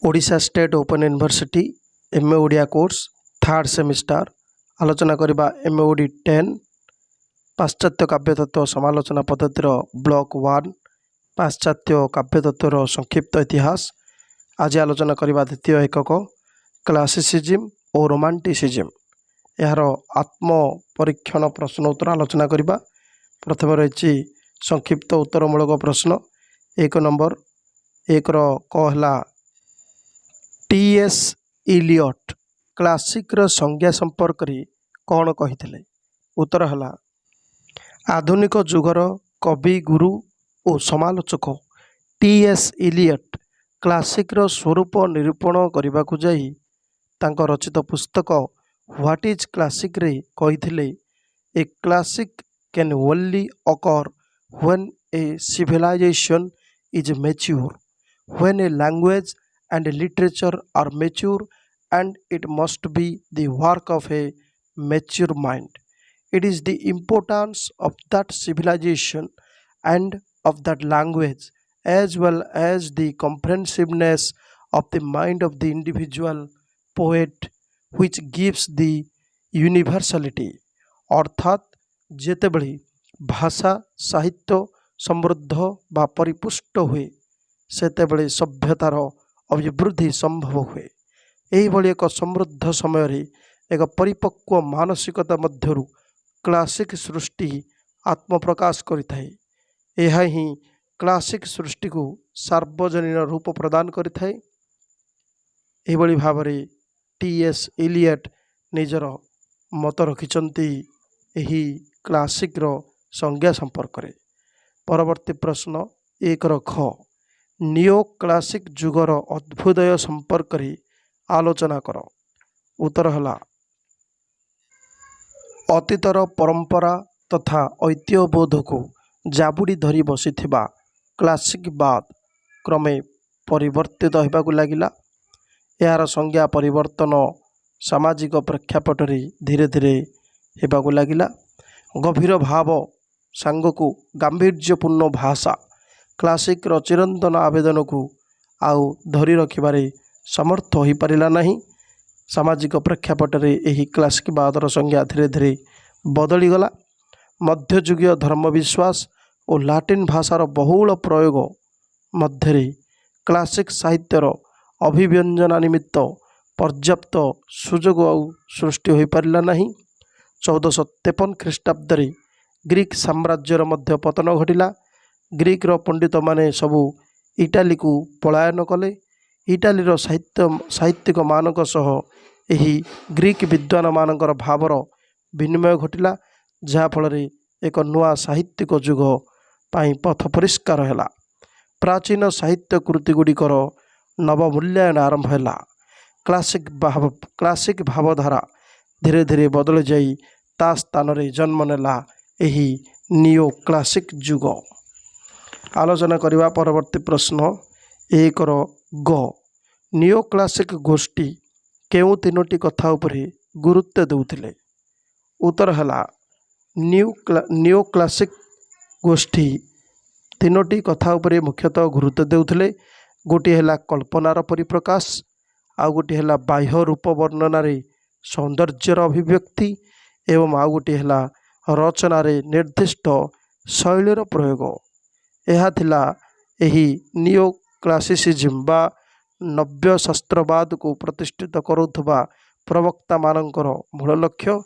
Odisha state open university MA Odia course third semester आलोचना करबा MA OD 10 पाश्चात्य काव्य तत्व समालोचना पद्धतिर ब्लॉक 1 पाश्चात्य काव्य तत्वर संक्षिप्त इतिहास। आज आलोचना करबा द्वितीय एकक क्लासिसिज्म और रोमांटिसिज्म यार आत्म परीक्षण प्रश्न उत्तर आलोचना करबा। प्रथम रही संक्षिप्त उत्तरमूलक प्रश्न। एक नंबर एक कहला टीएस इलियट क्लासिक संज्ञा संपर्क कौन कही। उत्तर है आधुनिक जुगर कवि गुरु और समालोचक टीएस इलियट क्लासिक स्वरूप निरूपण करने को जाई तांको रचित पुस्तक व्हाट इज क्लासिक रे कही a classic can only occur when a civilisation is mature, when a language and literature are mature, and it must be the work of a mature mind. It is the importance of that civilization and of that language, as well as the comprehensiveness of the mind of the individual poet, which gives the universality. अर्थात जेतेबेले भाषा साहित्य समृद्ध बा परिपुष्ट हुए सेतेबेले सभ्यतार अभिवृद्धि संभव हुए। यही एक समृद्ध समय एक परिपक्व मानसिकता मध्यरु क्लासिक सृष्टि आत्मप्रकाश करिथाए। यह ही क्लासिक सृष्टि को सार्वजनीन रूप प्रदान करिथाए। एभली भावरे टीएस इलियट निजर मत रखिचंती एही क्लासिक संज्ञा संपर्क रे। परवर्ती प्रश्न एक ख नियो क्लासिक जुगर अभ्युदय संपर्क आलोचना कर। उत्तर है अतीतर परंपरा तथा ऐतिह्यबोध को जाबुड़ी धरी बसी क्लासिकवाद क्रमे परिवर्तित होगाकू लगिला। यार संज्ञा परिवर्तन सामाजिक प्रेक्षापट धीरे धीरे होगाकू लगिला। गभीर भाव सांगकू गांभीर्यपूर्ण भाषा क्लासिक चिरंतन आवेदन को आउ धरी रखिबारे समर्थ हो पारिला नहीं। सामाजिक प्रेक्षापट यही क्लासिकवादर संज्ञा धीरे धीरे बदलीगला। मध्ययुगीय धर्मविश्वास और लाटिन भाषार बहुल प्रयोग मध्य क्लासिक साहित्यर अभिव्यंजना निमित्त पर्याप्त सुजोग सृष्टि हो पारिला नहीं। 1453 ख्रीष्टाब्द ग्रीक साम्राज्यर मध्य पतन घटिला। ग्रीक पंडित माने सबू इटाली को पलायन कले। इटालीर साहित्यिक मानक सह एही ग्रीक विद्वान मानकर भावर विनिमय घटिला, जहाँफल एक नुआ साहित्यिक जुग पाई पथ परिष्कार है। प्राचीन साहित्य कृति गुड़िकर नवमूल्यायन आरंभ है। क्लासिक भावधारा धीरे धीरे बदल जाई ता स्थान रे जन्म नेला एही नियो क्लासिक जुग। आलोचना करवा। परवर्ती प्रश्न एक ग नियो क्लासिक गोष्ठी केउ तीनोटी कथा उपरे गुरुत्व देउथिले। उत्तर है नियो क्लासिक गोष्ठी तीनोटी कथा उपरे मुख्यतः गुरुत्व देउथिले। गोटी है कल्पनार परिप्रकाश, आउ गोटी है बाह्य रूप वर्णन सौंदर्यर अभिव्यक्ति एवं आउ गोटी है रचनार निर्दिष्ट शैलीर प्रयोग। यह थिला एही नियो क्लासिसिज्म बा नव्य शास्त्रवाद को प्रतिष्ठित करुथबा प्रवक्ता मानकर मूल लक्ष्य।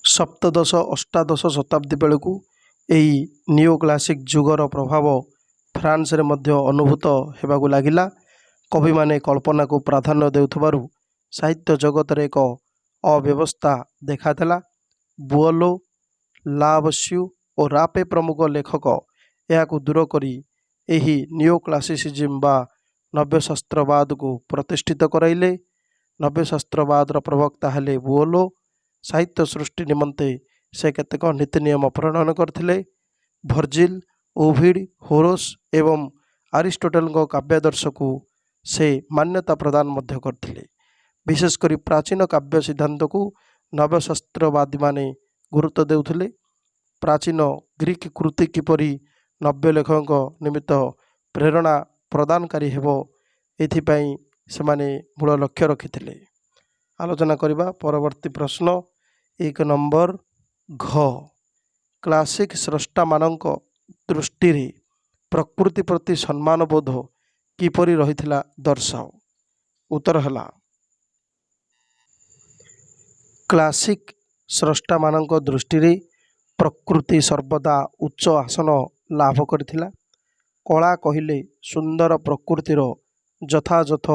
सप्तदश अष्टादश शताब्दी बेलू यही नियो क्लासिक जुगर प्रभाव फ्रांस रे मध्य अनुभूत होगाकू लगिला। कवि माने कल्पना को प्राधान्य देउथबारु साहित्य जगत रे एक अव्यवस्था देखादेला। बुअलो, लावस्यू और रापे प्रमुख लेखक यह दूर करी एही नियो क्लासिसिज्म बा नव्य शास्त्रवाद को प्रतिष्ठित कराइले। नव्य शास्त्रवाद प्रवक्ता हेले बुअलो। साहित्य सृष्टि निमंते से केतेक नीति नियम प्रणयन करथिले। भर्जिल, ओविड, होरोस एवं अरिस्टोटल काव्यादर्श को से मान्यता प्रदान मध्य करथिले। विशेषकर प्राचीन काव्य सिद्धांत को नव्य शास्त्रवादी माने गुरुत्व देउथिले। प्राचीन ग्रीक कृति किपरि नव्य लेखक निमित्त प्रेरणा प्रदानकारी हेबो एथिपाई ସେମାନେ ମୂଳ ଲକ୍ଷ୍ୟ ରଖିଥିଲେ। ଆଲୋଚନା କରିବା ପରବର୍ତ୍ତୀ ପ୍ରଶ୍ନ 1 ନମ୍ବର ଘ କ୍ଲାସିକ୍ ସ୍ରଷ୍ଟାମାନଙ୍କ ଦୃଷ୍ଟିରେ ପ୍ରକୃତି ପ୍ରତି ସମ୍ମାନ ବୋଧ କିପରି ରହିଥିଲା ଦର୍ଶାଅ। ଉତ୍ତର ହେଲା କ୍ଲାସିକ୍ ସ୍ରଷ୍ଟାମାନଙ୍କ ଦୃଷ୍ଟିରେ ପ୍ରକୃତି ସର୍ବଦା ଉଚ୍ଚ ଆସନ ଲାଭ କରିଥିଲା। କଳା କହିଲେ ସୁନ୍ଦର ପ୍ରକୃତିର ଯଥାଯଥ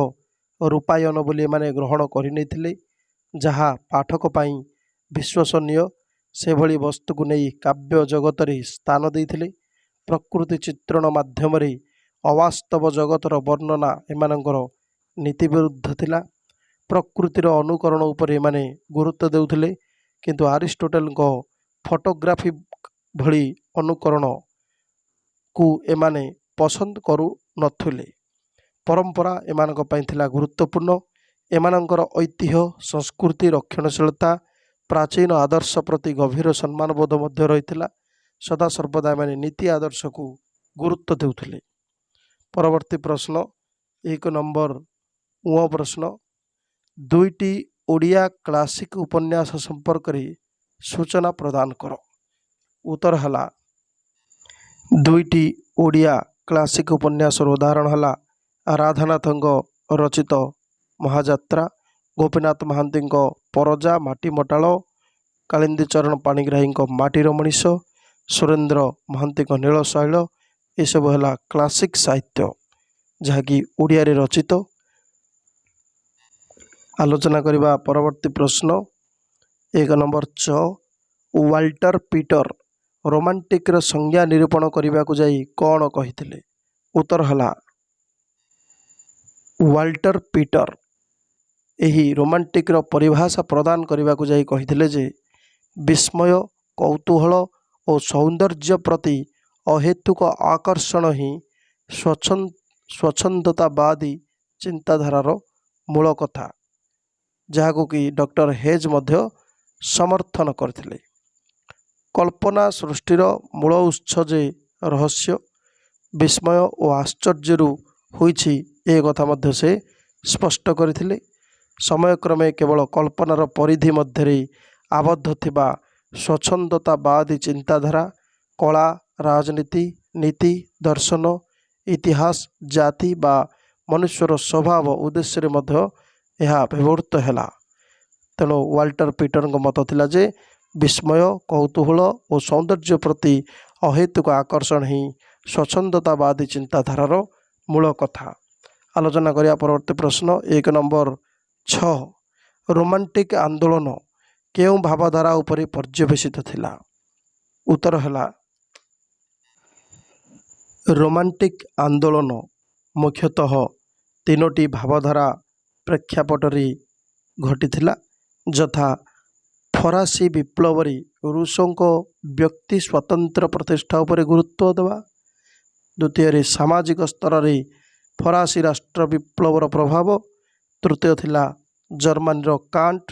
ରୂପାୟନ ବୋଲି ଏମାନେ ଗ୍ରହଣ କରିନେଇଥିଲେ, ଯାହା ପାଠକ ପାଇଁ ବିଶ୍ୱସନୀୟ। ସେଭଳି ବସ୍ତୁକୁ ନେଇ କାବ୍ୟ ଜଗତରେ ସ୍ଥାନ ଦେଇଥିଲେ। ପ୍ରକୃତି ଚିତ୍ରଣ ମାଧ୍ୟମରେ ଅବାସ୍ତବ ଜଗତର ବର୍ଣ୍ଣନା ଏମାନଙ୍କର ନୀତି ବିରୁଦ୍ଧ ଥିଲା। ପ୍ରକୃତିର ଅନୁକରଣ ଉପରେ ଏମାନେ ଗୁରୁତ୍ୱ ଦେଉଥିଲେ, କିନ୍ତୁ ଆରିଷ୍ଟୋଟେଲଙ୍କ ଫଟୋଗ୍ରାଫି ଭଳି ଅନୁକରଣକୁ ଏମାନେ ପସନ୍ଦ କରୁନଥିଲେ। ପରମ୍ପରା ଏମାନଙ୍କ ପାଇଁ ଥିଲା ଗୁରୁତ୍ୱପୂର୍ଣ୍ଣ। ଏମାନଙ୍କର ଐତିହ୍ୟ, ସଂସ୍କୃତି, ରକ୍ଷଣଶୀଳତା, ପ୍ରାଚୀନ ଆଦର୍ଶ ପ୍ରତି ଗଭୀର ସମ୍ମାନ ବୋଧ ମଧ୍ୟ ରହିଥିଲା। ସଦାସର୍ବଦା ଏମାନେ ନୀତି ଆଦର୍ଶକୁ ଗୁରୁତ୍ୱ ଦେଉଥିଲେ। ପରବର୍ତ୍ତୀ ପ୍ରଶ୍ନ 1 ନମ୍ବର ପ୍ରଶ୍ନ 2ଟି ଓଡ଼ିଆ କ୍ଲାସିକ୍ ଉପନ୍ୟାସ ସମ୍ପର୍କରେ ସୂଚନା ପ୍ରଦାନ କର। ଉତ୍ତର ହେଲା 2ଟି ଓଡ଼ିଆ କ୍ଲାସିକ୍ ଉପନ୍ୟାସର ଉଦାହରଣ ହେଲା ରାଧାନାଥଙ୍କ ରଚିତ ମହାଯାତ୍ରା, ଗୋପୀନାଥ ମହାନ୍ତିଙ୍କ ପରଜା ମାଟି ମଟାଳ, କାଳିନ୍ଦୀ ଚରଣ ପାଣିଗ୍ରାହୀଙ୍କ ମାଟିର ମଣିଷ, ସୁରେନ୍ଦ୍ର ମହାନ୍ତିଙ୍କ ନୀଳଶୈଳ। ଏସବୁ ହେଲା କ୍ଲାସିକ୍ ସାହିତ୍ୟ, ଯାହାକି ଓଡ଼ିଆରେ ରଚିତ। ଆଲୋଚନା କରିବା ପରବର୍ତ୍ତୀ ପ୍ରଶ୍ନ 1 ନମ୍ବର ୱାଲ୍ଟର ପିଟର ରୋମାଣ୍ଟିକ୍ର ସଂଜ୍ଞା ନିରୂପଣ କରିବାକୁ ଯାଇ କ'ଣ କହିଥିଲେ। ଉତ୍ତର ହେଲା ୱାଲ୍ଟର ପିଟର ଏହି ରୋମାଣ୍ଟିକ୍ର ପରିଭାଷା ପ୍ରଦାନ କରିବାକୁ ଯାଇ କହିଥିଲେ ଯେ ବିସ୍ମୟ, କୌତୂହଳ ଓ ସୌନ୍ଦର୍ଯ୍ୟ ପ୍ରତି ଅହେତୁକ ଆକର୍ଷଣ ହିଁ ସ୍ୱଚ୍ଛନ୍ଦତାବାଦୀ ଚିନ୍ତାଧାରାର ମୂଳ କଥା, ଯାହାକୁ କି ଡକ୍ଟର ହେଜ୍ ମଧ୍ୟ ସମର୍ଥନ କରିଥିଲେ। କଳ୍ପନା ସୃଷ୍ଟିର ମୂଳ ଉତ୍ସ ଯେ ରହସ୍ୟ, ବିସ୍ମୟ ଓ ଆଶ୍ଚର୍ଯ୍ୟରୁ ହୋଇଛି, ଏ କଥା ମଧ୍ୟ ସେ ସ୍ପଷ୍ଟ କରିଥିଲେ। ସମୟକ୍ରମେ କେବଳ କଳ୍ପନାର ପରିଧି ମଧ୍ୟରେ ଆବଦ୍ଧ ଥିବା ସ୍ୱଚ୍ଛନ୍ଦତାବାଦୀ ଚିନ୍ତାଧାରା କଳା, ରାଜନୀତି, ନୀତି, ଦର୍ଶନ, ଇତିହାସ, ଜାତି ବା ମନୁଷ୍ୟର ସ୍ୱଭାବ ଉଦ୍ଦେଶ୍ୟରେ ମଧ୍ୟ ଏହା ବ୍ୟବହୃତ ହେଲା। ତେଣୁ ୱାଲ୍ଟର ପିଟରଙ୍କ ମତ ଥିଲା ଯେ ବିସ୍ମୟ, କୌତୂହଳ ଓ ସୌନ୍ଦର୍ଯ୍ୟ ପ୍ରତି ଅହେତୁକ ଆକର୍ଷଣ ହିଁ ସ୍ୱଚ୍ଛନ୍ଦତାବାଦୀ ଚିନ୍ତାଧାରାର ମୂଳ କଥା। ଆଲୋଚନା କରିବା ପରବର୍ତ୍ତୀ ପ୍ରଶ୍ନ 1 ନମ୍ବର ରୋମାଣ୍ଟିକ୍ ଆନ୍ଦୋଳନ କେଉଁ ଭାବଧାରା ଉପରେ ପର୍ଯ୍ୟବେସିତ ଥିଲା। ଉତ୍ତର ହେଲା ରୋମାଣ୍ଟିକ୍ ଆନ୍ଦୋଳନ ମୁଖ୍ୟତଃ 3ଟି ଭାବଧାରା ପ୍ରେକ୍ଷାପଟରେ ଘଟିଥିଲା, ଯଥା ଫରାସୀ ବିପ୍ଳବରେ ରୁଷଙ୍କ ବ୍ୟକ୍ତି ସ୍ୱାତନ୍ତ୍ର୍ୟ ପ୍ରତିଷ୍ଠା ଉପରେ ଗୁରୁତ୍ୱ ଦେବା, ଦ୍ୱିତୀୟରେ ସାମାଜିକ ସ୍ତରରେ ଫରାସୀ ରାଷ୍ଟ୍ର ବିପ୍ଳବର ପ୍ରଭାବ, ତୃତୀୟ ଥିଲା ଜର୍ମାନୀର କାଣ୍ଟ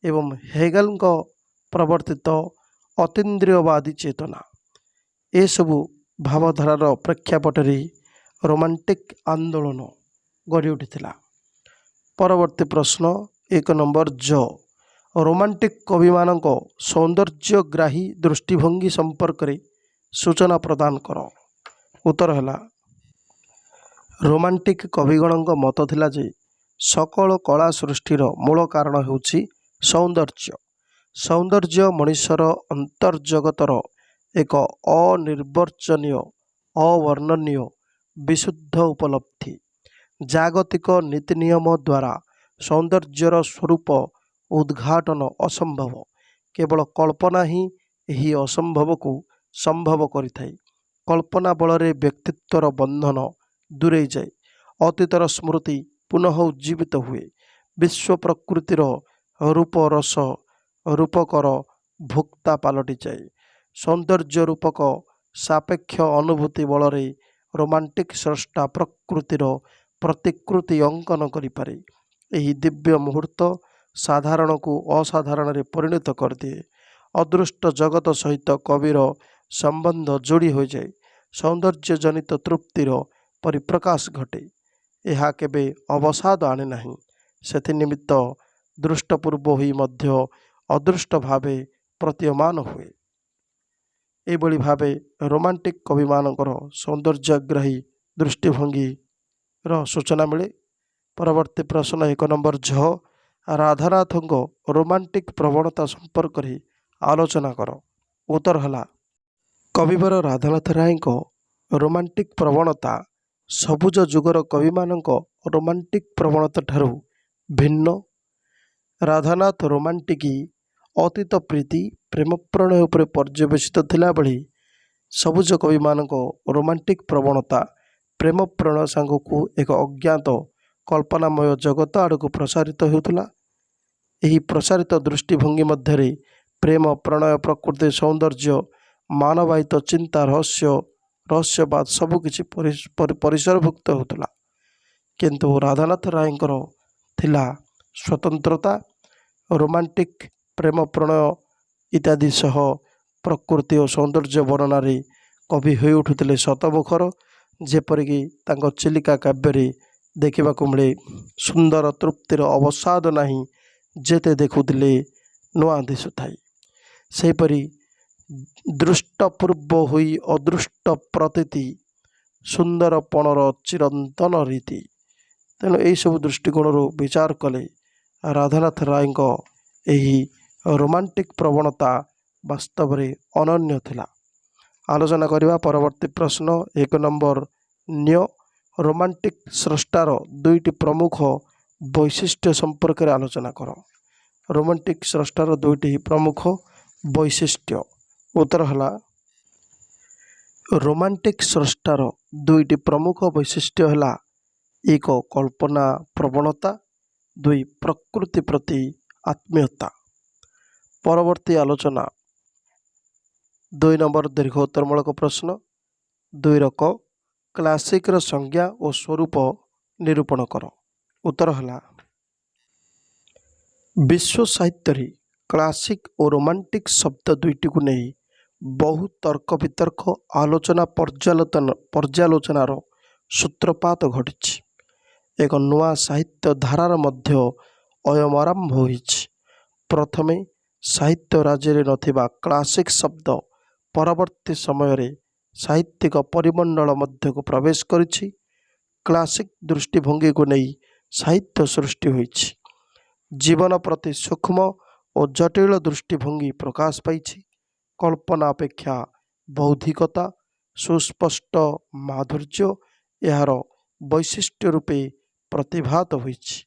ଏବଂ ହେଗେଲଙ୍କ ପ୍ରବର୍ତ୍ତିତ ଅତୀନ୍ଦ୍ରିୟବାଦୀ ଚେତନା। ଏସବୁ ଭାବଧାରାର ପ୍ରେକ୍ଷାପଟରେ ରୋମାଣ୍ଟିକ୍ ଆନ୍ଦୋଳନ ଗଢ଼ି ଉଠିଥିଲା। ପରବର୍ତ୍ତୀ ପ୍ରଶ୍ନ 1 ନମ୍ବର ରୋମାଣ୍ଟିକ୍ କବିମାନଙ୍କ ସୌନ୍ଦର୍ଯ୍ୟଗ୍ରାହୀ ଦୃଷ୍ଟିଭଙ୍ଗୀ ସମ୍ପର୍କରେ ସୂଚନା ପ୍ରଦାନ କର। ଉତ୍ତର ହେଲା ରୋମାଣ୍ଟିକ୍ କବିଗଣଙ୍କ ମତ ଥିଲା ଯେ ସକଳ କଳା ସୃଷ୍ଟିର ମୂଳ କାରଣ ହେଉଛି ସୌନ୍ଦର୍ଯ୍ୟ। ସୌନ୍ଦର୍ଯ୍ୟ ମଣିଷର ଅନ୍ତର୍ଜଗତର ଏକ ଅନିର୍ବଚନୀୟ, ଅବର୍ଣ୍ଣନୀୟ, ବିଶୁଦ୍ଧ ଉପଲବ୍ଧି। ଜାଗତିକ ନୀତିନିୟମ ଦ୍ୱାରା ସୌନ୍ଦର୍ଯ୍ୟର ସ୍ୱରୂପ ଉଦ୍ଘାଟନ ଅସମ୍ଭବ। କେବଳ କଳ୍ପନା ହିଁ ଏହି ଅସମ୍ଭବକୁ ସମ୍ଭବ କରିଥାଏ। କଳ୍ପନା ବଳରେ ବ୍ୟକ୍ତିତ୍ୱର ବନ୍ଧନ ଦୂରେଇ ଯାଏ। ଅତୀତର ସ୍ମୃତି ପୁନଃ ଉଜ୍ଜୀବିତ ହୁଏ। ବିଶ୍ୱ ପ୍ରକୃତିର ରୂପ ରସ ରୂପକର ଭୋକ୍ତା ପାଲଟିଯାଏ। ସୌନ୍ଦର୍ଯ୍ୟ ରୂପକ ସାପେକ୍ଷ ଅନୁଭୂତି ବଳରେ ରୋମାଣ୍ଟିକ୍ ସ୍ରଷ୍ଟା ପ୍ରକୃତିର ପ୍ରତିକୃତି ଅଙ୍କନ କରିପାରେ। ଏହି ଦିବ୍ୟ ମୁହୂର୍ତ୍ତ ସାଧାରଣକୁ ଅସାଧାରଣରେ ପରିଣତ କରିଦିଏ। ଅଦୃଷ୍ଟ ଜଗତ ସହିତ କବିର ସମ୍ବନ୍ଧ ଯୋଡ଼ି ହୋଇଯାଏ। ସୌନ୍ଦର୍ଯ୍ୟଜନିତ ତୃପ୍ତିର ପରିପ୍ରକାଶ ଘଟେ। ଏହା କେବେ ଅବସାଦ ଆଣେ ନାହିଁ। ସେଥି ନିମିତ୍ତ ଦୃଷ୍ଟପୂର୍ବ ହୋଇ ମଧ୍ୟ ଅଦୃଷ୍ଟ ଭାବେ ପ୍ରତୀୟମାନ ହୁଏ। ଏଇଭଳି ଭାବେ ରୋମାଣ୍ଟିକ୍ କବିମାନଙ୍କର ସୌନ୍ଦର୍ଯ୍ୟଗ୍ରାହୀ ଦୃଷ୍ଟିଭଙ୍ଗୀର ସୂଚନା ମିଳେ। ପରବର୍ତ୍ତୀ ପ୍ରଶ୍ନ 1 ନମ୍ବର ଝ ରାଧାନାଥଙ୍କ ରୋମାଣ୍ଟିକ୍ ପ୍ରବଣତା ସମ୍ପର୍କରେ ଆଲୋଚନା କର। ଉତ୍ତର ହେଲା କବିବର ରାଧାନାଥ ରାୟଙ୍କ ରୋମାଣ୍ଟିକ୍ ପ୍ରବଣତା ସବୁଜ ଯୁଗର କବିମାନଙ୍କ ରୋମାଣ୍ଟିକ୍ ପ୍ରବଣତା ଠାରୁ ଭିନ୍ନ। ରାଧାନାଥ ରୋମାଣ୍ଟିକ୍ ଅତୀତ ପ୍ରୀତି ପ୍ରେମ ପ୍ରଣୟ ଉପରେ ପର୍ଯ୍ୟବେସିତ ଥିଲାବେଳେ ସବୁଜ କବିମାନଙ୍କ ରୋମାଣ୍ଟିକ୍ ପ୍ରବଣତା ପ୍ରେମ ପ୍ରଣୟ ସାଙ୍ଗକୁ ଏକ ଅଜ୍ଞାତ କଳ୍ପନାମୟ ଜଗତ ଆଡ଼କୁ ପ୍ରସାରିତ ହେଉଥିଲା। ଏହି ପ୍ରସାରିତ ଦୃଷ୍ଟିଭଙ୍ଗୀ ମଧ୍ୟରେ ପ୍ରେମ ପ୍ରଣୟ ପ୍ରକୃତି ସୌନ୍ଦର୍ଯ୍ୟ ମାନବାୟିତ ଚିନ୍ତା ରହସ୍ୟବାଦ ସବୁକିଛି ପରିସରଭୁକ୍ତ ହେଉଥିଲା। କିନ୍ତୁ ରାଧାନାଥ ରାୟଙ୍କର ଥିଲା ସ୍ୱତନ୍ତ୍ରତା। ରୋମାଣ୍ଟିକ୍ ପ୍ରେମ ପ୍ରଣୟ ଇତ୍ୟାଦି ସହ ପ୍ରକୃତି ଓ ସୌନ୍ଦର୍ଯ୍ୟ ବର୍ଣ୍ଣନାରେ କବି ହୋଇ ଉଠୁଥିଲେ ଶତମୁଖର। ଯେପରିକି ତାଙ୍କ ଚିଲିକା କାବ୍ୟରେ ଦେଖିବାକୁ ମିଳେ, ସୁନ୍ଦର ତୃପ୍ତିର ଅବସାଦ ନାହିଁ ଯେତେ ଦେଖୁଥିଲେ ନୂଆ ଦିଶୁଥାଇ। ସେହିପରି ଦୃଷ୍ଟପୂର୍ବ ହୋଇ ଅଦୃଷ୍ଟ ପ୍ରତୀତି ସୁନ୍ଦରପଣର ଚିରନ୍ତନ ରୀତି। ତେଣୁ ଏହିସବୁ ଦୃଷ୍ଟିକୋଣରୁ ବିଚାର କଲେ ରାଧାନାଥ ରାୟଙ୍କ ଏହି ରୋମାଣ୍ଟିକ୍ ପ୍ରବଣତା ବାସ୍ତବରେ ଅନନ୍ୟ ଥିଲା। ଆଲୋଚନା କରିବା ପରବର୍ତ୍ତୀ ପ୍ରଶ୍ନ 1 ନମ୍ବର ନ୍ୟ ରୋମାଣ୍ଟିକ୍ ସ୍ରଷ୍ଟାର ଦୁଇଟି ପ୍ରମୁଖ ବୈଶିଷ୍ଟ୍ୟ ସମ୍ପର୍କରେ ଆଲୋଚନା କର। ରୋମାଣ୍ଟିକ୍ ସ୍ରଷ୍ଟାର ଦୁଇଟି ପ୍ରମୁଖ ବୈଶିଷ୍ଟ୍ୟ। ଉତ୍ତର ହେଲା ରୋମାଣ୍ଟିକ୍ ସ୍ରଷ୍ଟାର ଦୁଇଟି ପ୍ରମୁଖ ବୈଶିଷ୍ଟ୍ୟ ହେଲା 1 କଳ୍ପନା ପ୍ରବଣତା, 2 ପ୍ରକୃତି ପ୍ରତି ଆତ୍ମୀୟତା। ପରବର୍ତ୍ତୀ ଆଲୋଚନା 2 ନମ୍ବର ଦୀର୍ଘ ଉତ୍ତରମୂଳକ ପ୍ରଶ୍ନ 2 କ କ୍ଲାସିକ୍ର ସଂଜ୍ଞା ଓ ସ୍ୱରୂପ ନିରୂପଣ କର। ଉତ୍ତର ହେଲା ବିଶ୍ୱ ସାହିତ୍ୟରେ କ୍ଲାସିକ୍ ଓ ରୋମାଣ୍ଟିକ୍ ଶବ୍ଦ ଦୁଇଟିକୁ ନେଇ ବହୁ ତର୍କ ବିତର୍କ ଆଲୋଚନା ପର୍ଯ୍ୟାଲୋଚନାର ସୂତ୍ରପାତ ଘଟିଛି। ଏକ ନୂଆ ସାହିତ୍ୟ ଧାରାର ମଧ୍ୟ ଅୟମାରମ୍ଭ ହୋଇଛି। ପ୍ରଥମେ ସାହିତ୍ୟ ରାଜ୍ୟରେ ନଥିବା କ୍ଲାସିକ୍ ଶବ୍ଦ ପରବର୍ତ୍ତୀ ସମୟରେ ସାହିତ୍ୟିକ ପରିମଣ୍ଡଳ ମଧ୍ୟକୁ ପ୍ରବେଶ କରିଛି। କ୍ଲାସିକ୍ ଦୃଷ୍ଟିଭଙ୍ଗୀକୁ ନେଇ ସାହିତ୍ୟ ସୃଷ୍ଟି ହୋଇଛି। ଜୀବନ ପ୍ରତି ସୂକ୍ଷ୍ମ ଓ ଜଟିଳ ଦୃଷ୍ଟିଭଙ୍ଗୀ ପ୍ରକାଶ ପାଇଛି। କଳ୍ପନା ଅପେକ୍ଷା ବୌଦ୍ଧିକତା, ସୁସ୍ପଷ୍ଟ ମାଧୁର୍ଯ୍ୟ ଏହାର ବୈଶିଷ୍ଟ୍ୟ ରୂପେ ପ୍ରତିଭାତ ହୋଇଛି।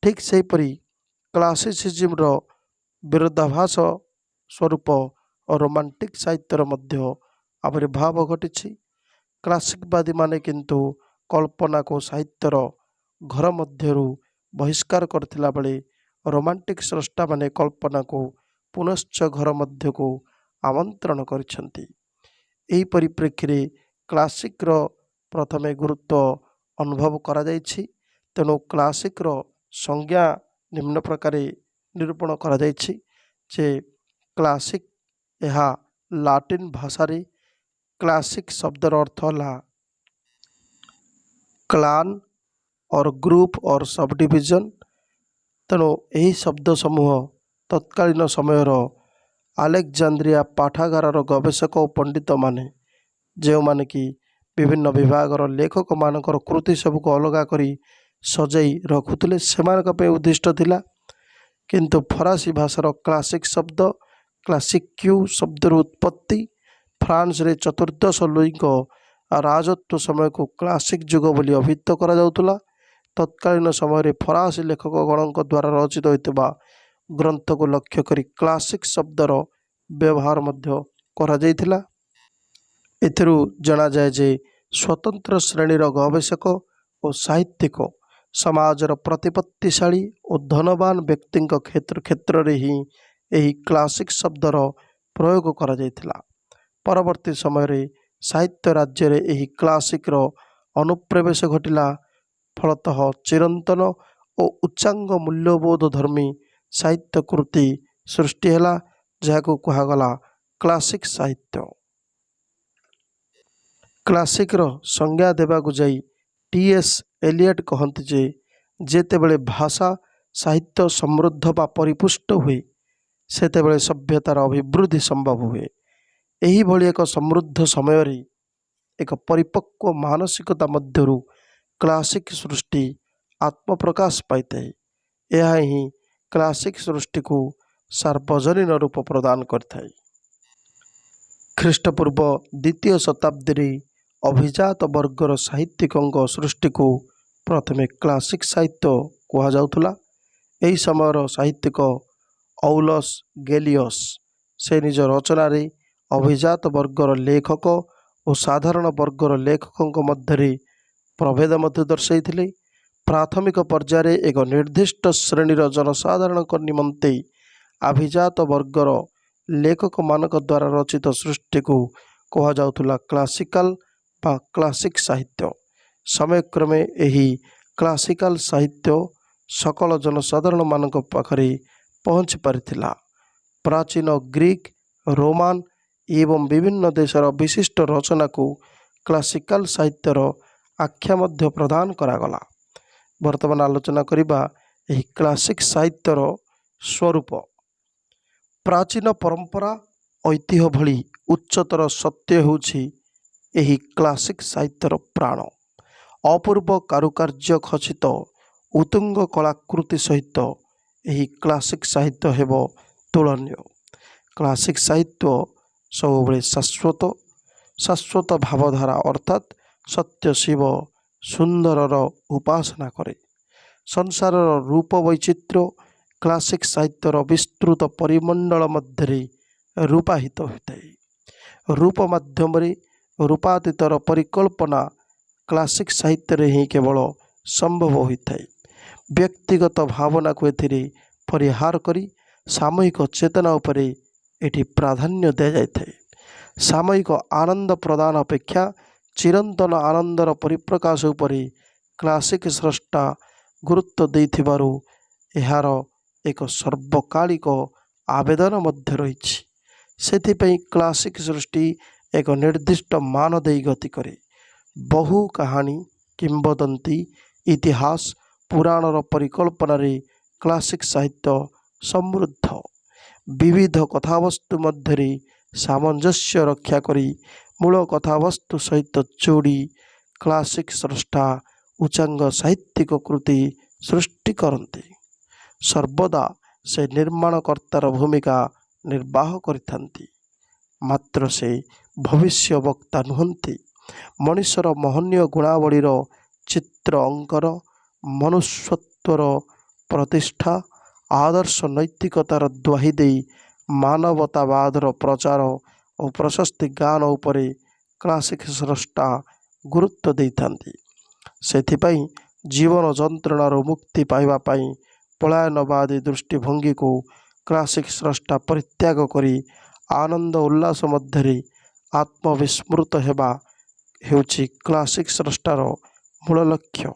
ଠିକ୍ ସେହିପରି କ୍ଲାସିସିଜିମ୍ର ବିରୋଧାଭାସ ସ୍ୱରୂପ ରୋମାଣ୍ଟିକ୍ ସାହିତ୍ୟର ମଧ୍ୟ ଆବିର୍ଭାବ ଘଟିଛି। କ୍ଲାସିକବାଦୀମାନେ କିନ୍ତୁ କଳ୍ପନାକୁ ସାହିତ୍ୟର ଘର ମଧ୍ୟରୁ ବହିଷ୍କାର କରିଥିଲା ବେଳେ ରୋମାଣ୍ଟିକ୍ ସ୍ରଷ୍ଟାମାନେ କଳ୍ପନାକୁ ପୁନଶ୍ଚ ଘର ମଧ୍ୟକୁ ଆମନ୍ତ୍ରଣ କରିଛନ୍ତି। ଏହି ପରିପ୍ରେକ୍ଷୀରେ କ୍ଲାସିକ୍ର ପ୍ରଥମେ ଗୁରୁତ୍ୱ ଅନୁଭବ କରାଯାଇଛି। ତେଣୁ କ୍ଲାସିକ୍ର ସଂଜ୍ଞା ନିମ୍ନ ପ୍ରକାରେ ନିରୂପଣ କରାଯାଇଛି ଯେ କ୍ଲାସିକ୍ ଏହା ଲାଟିନ୍ ଭାଷାରେ କ୍ଲାସିକ୍ ଶବ୍ଦର ଅର୍ଥ ହେଲା କ୍ଲାନ୍ ଅର୍ ଗ୍ରୁପ୍ ଅର୍ ସବଡିଭିଜନ୍। ତେଣୁ ଏହି ଶବ୍ଦ ସମୂହ ତତ୍କାଳୀନ ସମୟର ଆଲେକ୍ଜାନ୍ଦ୍ରିଆ ପାଠାଗାରର ଗବେଷକ ଓ ପଣ୍ଡିତମାନେ, ଯେଉଁମାନେ କି ବିଭିନ୍ନ ବିଭାଗର ଲେଖକମାନଙ୍କର କୃତି ସବୁକୁ ଅଲଗା କରି ସଜାଇ ରଖୁଥିଲେ, ସେମାନଙ୍କ ପାଇଁ ଉଦ୍ଦିଷ୍ଟ ଥିଲା। କିନ୍ତୁ ଫରାସୀ ଭାଷାର କ୍ଲାସିକ୍ ଶବ୍ଦ କ୍ଲାସିକ୍ୟୁ ଶବ୍ଦର ଉତ୍ପତ୍ତି। ଫ୍ରାନ୍ସରେ ଚତୁର୍ଦ୍ଦଶ ଲୁଇଙ୍କ ରାଜତ୍ୱ ସମୟକୁ କ୍ଲାସିକ୍ ଯୁଗ ବୋଲି ଅଭିହିତ କରାଯାଉଥିଲା। ତତ୍କାଳୀନ ସମୟରେ ଫରାସୀ ଲେଖକଗଣଙ୍କ ଦ୍ୱାରା ରଚିତ ହୋଇଥିବା ଗ୍ରନ୍ଥକୁ ଲକ୍ଷ୍ୟ କରି କ୍ଲାସିକ୍ ଶବ୍ଦର ବ୍ୟବହାର ମଧ୍ୟ କରାଯାଇଥିଲା। ଏଥିରୁ ଜଣାଯାଏ ଯେ ସ୍ୱତନ୍ତ୍ର ଶ୍ରେଣୀର ଗବେଷକ ଓ ସାହିତ୍ୟିକ ସମାଜର ପ୍ରତିପତ୍ତିଶାଳୀ ଓ ଧନବାନ ବ୍ୟକ୍ତିଙ୍କ କ୍ଷେତ୍ରରେ ହିଁ ଏହି କ୍ଲାସିକ୍ ଶବ୍ଦର ପ୍ରୟୋଗ କରାଯାଇଥିଲା। ପରବର୍ତ୍ତୀ ସମୟରେ ସାହିତ୍ୟ ରାଜ୍ୟରେ ଏହି କ୍ଲାସିକ୍ର ଅନୁପ୍ରବେଶ ଘଟିଲା। ଫଳତଃ ଚିରନ୍ତନ ଓ ଉଚ୍ଚାଙ୍ଗ ମୂଲ୍ୟବୋଧ ଧର୍ମୀ ସାହିତ୍ୟ କୃତି ସୃଷ୍ଟି ହେଲା, ଯାହାକୁ କୁହାଗଲା କ୍ଲାସିକ୍ ସାହିତ୍ୟ। କ୍ଲାସିକ୍ର ସଂଜ୍ଞା ଦେବାକୁ ଯାଇ ଟି.ଏସ୍. एलियट कहते जे जेतेबेले भाषा साहित्य समृद्ध बा परिपुष्ट हुए सेतेबेले सभ्यतार अभिवृद्धि संभव हुए। एही भली एक समृद्ध समय एक परिपक्व मानसिकता मध्यरु क्लासिक सृष्टि आत्मप्रकाश पाइଥାଏ। यह ही क्लासिक सृष्टि को सार्वजनीन रूप प्रदान करଥାଏ। ଖ୍ରୀଷ୍ଟପୂର୍ବ ଦ୍ୱିତୀୟ ଶତାବ୍ଦୀରେ ଅଭିଜାତ ବର୍ଗର ସାହିତ୍ୟିକଙ୍କ ସୃଷ୍ଟିକୁ ପ୍ରଥମେ କ୍ଲାସିକ୍ ସାହିତ୍ୟ କୁହାଯାଉଥିଲା। ଏହି ସମୟର ସାହିତ୍ୟିକ ଔଲସ୍ ଗେଲିୟସ୍ ସେ ନିଜ ରଚନାରେ ଅଭିଜାତ ବର୍ଗର ଲେଖକ ଓ ସାଧାରଣ ବର୍ଗର ଲେଖକଙ୍କ ମଧ୍ୟରେ ପ୍ରଭେଦ ମଧ୍ୟ ଦର୍ଶାଇଥିଲେ। ପ୍ରାଥମିକ ପର୍ଯ୍ୟାୟରେ ଏକ ନିର୍ଦ୍ଦିଷ୍ଟ ଶ୍ରେଣୀର ଜନସାଧାରଣଙ୍କ ନିମନ୍ତେ ଅଭିଜାତ ବର୍ଗର ଲେଖକମାନଙ୍କ ଦ୍ୱାରା ରଚିତ ସୃଷ୍ଟିକୁ କୁହାଯାଉଥିଲା କ୍ଲାସିକାଲ ବା କ୍ଲାସିକ୍ ସାହିତ୍ୟ। ସମୟକ୍ରମେ ଏହି କ୍ଲାସିକାଲ ସାହିତ୍ୟ ସକଳ ଜନସାଧାରଣମାନଙ୍କ ପାଖରେ ପହଞ୍ଚି ପାରିଥିଲା। ପ୍ରାଚୀନ ଗ୍ରୀକ୍ ରୋମାନ ଏବଂ ବିଭିନ୍ନ ଦେଶର ବିଶିଷ୍ଟ ରଚନାକୁ କ୍ଲାସିକାଲ ସାହିତ୍ୟର ଆଖ୍ୟା ମଧ୍ୟ ପ୍ରଦାନ କରାଗଲା। ବର୍ତ୍ତମାନ ଆଲୋଚନା କରିବା ଏହି କ୍ଲାସିକ୍ ସାହିତ୍ୟର ସ୍ୱରୂପ। ପ୍ରାଚୀନ ପରମ୍ପରା ଐତିହ୍ୟ ଭଳି ଉଚ୍ଚତର ସତ୍ୟ ହେଉଛି ଏହି କ୍ଲାସିକ୍ ସାହିତ୍ୟର ପ୍ରାଣ। ଅପୂର୍ବ କାରୁକାର୍ଯ୍ୟ ଖଚିତ ଉତ୍ତୁଙ୍ଗ କଳାକୃତି ସହିତ ଏହି କ୍ଲାସିକ୍ ସାହିତ୍ୟ ହେବ ତୁଳନୀୟ। କ୍ଲାସିକ୍ ସାହିତ୍ୟ ସବୁବେଳେ ଶାଶ୍ୱତ ଭାବଧାରା ଅର୍ଥାତ୍ ସତ୍ୟ ଶିବ ସୁନ୍ଦରର ଉପାସନା କରେ। ସଂସାରର ରୂପ ବୈଚିତ୍ର୍ୟ କ୍ଲାସିକ୍ ସାହିତ୍ୟର ବିସ୍ତୃତ ପରିମଣ୍ଡଳ ମଧ୍ୟରେ ରୂପାହିତ ହୋଇଥାଏ। ରୂପ ମାଧ୍ୟମରେ ରୂପାତୀତର ପରିକଳ୍ପନା କ୍ଲାସିକ୍ ସାହିତ୍ୟରେ ହିଁ କେବଳ ସମ୍ଭବ ହୋଇଥାଏ। ବ୍ୟକ୍ତିଗତ ଭାବନାକୁ ଏଥିରେ ପରିହାର କରି ସାମୂହିକ ଚେତନା ଉପରେ ଏଠି ପ୍ରାଧାନ୍ୟ ଦିଆଯାଇଥାଏ। ସାମୂହିକ ଆନନ୍ଦ ପ୍ରଦାନ ଅପେକ୍ଷା ଚିରନ୍ତନ ଆନନ୍ଦର ପରିପ୍ରକାଶ ଉପରେ କ୍ଲାସିକ୍ ସ୍ରଷ୍ଟା ଗୁରୁତ୍ୱ ଦେଇଥିବାରୁ ଏହାର ଏକ ସର୍ବକାଳିକ ଆବେଦନ ମଧ୍ୟ ରହିଛି। ସେଥିପାଇଁ କ୍ଲାସିକ୍ ସୃଷ୍ଟି ଏକ ନିର୍ଦ୍ଦିଷ୍ଟ ମାନ ଦେଇ ଗତି କରେ। ବହୁ କାହାଣୀ କିମ୍ବଦନ୍ତୀ ଇତିହାସ ପୁରାଣର ପରିକଳ୍ପନାରେ କ୍ଲାସିକ୍ ସାହିତ୍ୟ ସମୃଦ୍ଧ। ବିବିଧ କଥାବସ୍ତୁ ମଧ୍ୟରେ ସାମଞ୍ଜସ୍ୟ ରକ୍ଷା କରି ମୂଳ କଥାବସ୍ତୁ ସହିତ ଯୋଡ଼ି କ୍ଲାସିକ୍ ସ୍ରଷ୍ଟା ଉଚ୍ଚାଙ୍ଗ ସାହିତ୍ୟିକ କୃତି ସୃଷ୍ଟି କରନ୍ତି। ସର୍ବଦା ସେ ନିର୍ମାଣକର୍ତ୍ତାର ଭୂମିକା ନିର୍ବାହ କରିଥାନ୍ତି, ମାତ୍ର ସେ ଭବିଷ୍ୟ ବକ୍ତା ନୁହନ୍ତି। ମଣିଷର ମହନୀୟ ଗୁଣାବଳୀର ଚିତ୍ର ଅଙ୍କନ, ମନୁଷ୍ୟତ୍ୱର ପ୍ରତିଷ୍ଠା, ଆଦର୍ଶ ନୈତିକତାର ଦ୍ୱାହି ଦେଇ ମାନବତାବାଦର ପ୍ରଚାର ଓ ପ୍ରଶସ୍ତି ଗାନ ଉପରେ କ୍ଲାସିକ୍ ସ୍ରଷ୍ଟା ଗୁରୁତ୍ୱ ଦେଇଥାନ୍ତି। ସେଥିପାଇଁ ଜୀବନ ଯନ୍ତ୍ରଣାରୁ ମୁକ୍ତି ପାଇବା ପାଇଁ ପଳାୟନବାଦୀ ଦୃଷ୍ଟିଭଙ୍ଗୀକୁ କ୍ଲାସିକ୍ ସ୍ରଷ୍ଟା ପରିତ୍ୟାଗ କରି ଆନନ୍ଦ ଉଲ୍ଲାସ ମଧ୍ୟରେ ଆତ୍ମବିସ୍ମୃତ ହେବା ହେଉଛି କ୍ଲାସିକ୍ ସ୍ରଷ୍ଟାର ମୂଳ ଲକ୍ଷ୍ୟ।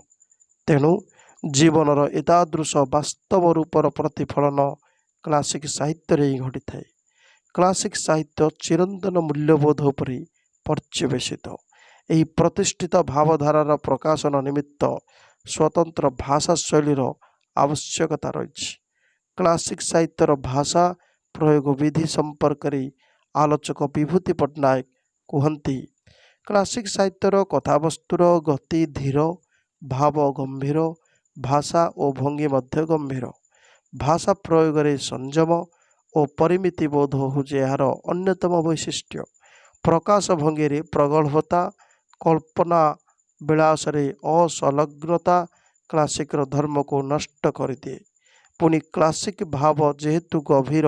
ତେଣୁ ଜୀବନର ଏତାଦୃଶ ବାସ୍ତବ ରୂପର ପ୍ରତିଫଳନ କ୍ଲାସିକ୍ ସାହିତ୍ୟରେ ହିଁ ଘଟିଥାଏ। କ୍ଲାସିକ୍ ସାହିତ୍ୟ ଚିରନ୍ତନ ମୂଲ୍ୟବୋଧ ଉପରେ ପର୍ଯ୍ୟବେସିତ। ଏହି ପ୍ରତିଷ୍ଠିତ ଭାବଧାରାର ପ୍ରକାଶନ ନିମିତ୍ତ ସ୍ୱତନ୍ତ୍ର ଭାଷା ଶୈଳୀର ଆବଶ୍ୟକତା ରହିଛି। କ୍ଲାସିକ୍ ସାହିତ୍ୟର ଭାଷା ପ୍ରୟୋଗ ବିଧି ସମ୍ପର୍କରେ ଆଲୋଚକ ବିଭୂତି ପଟ୍ଟନାୟକ କୁହନ୍ତି, କ୍ଲାସିକ୍ ସାହିତ୍ୟର କଥାବସ୍ତୁର ଗତି ଧୀର, ଭାବ ଗମ୍ଭୀର, ଭାଷା ଓ ଭଙ୍ଗୀ ମଧ୍ୟ ଗମ୍ଭୀର। ଭାଷା ପ୍ରୟୋଗରେ ସଂଯମ ଓ ପରିମିତି ବୋଧ ହେଉଛି ଏହାର ଅନ୍ୟତମ ବୈଶିଷ୍ଟ୍ୟ। ପ୍ରକାଶ ଭଙ୍ଗୀରେ ପ୍ରଗଳ୍ଭତା, କଳ୍ପନା ବିଳାସରେ ଅସଲଗ୍ନତା କ୍ଲାସିକ୍ର ଧର୍ମକୁ ନଷ୍ଟ କରିଦିଏ। ପୁଣି କ୍ଲାସିକ୍ ଭାବ ଯେହେତୁ ଗଭୀର,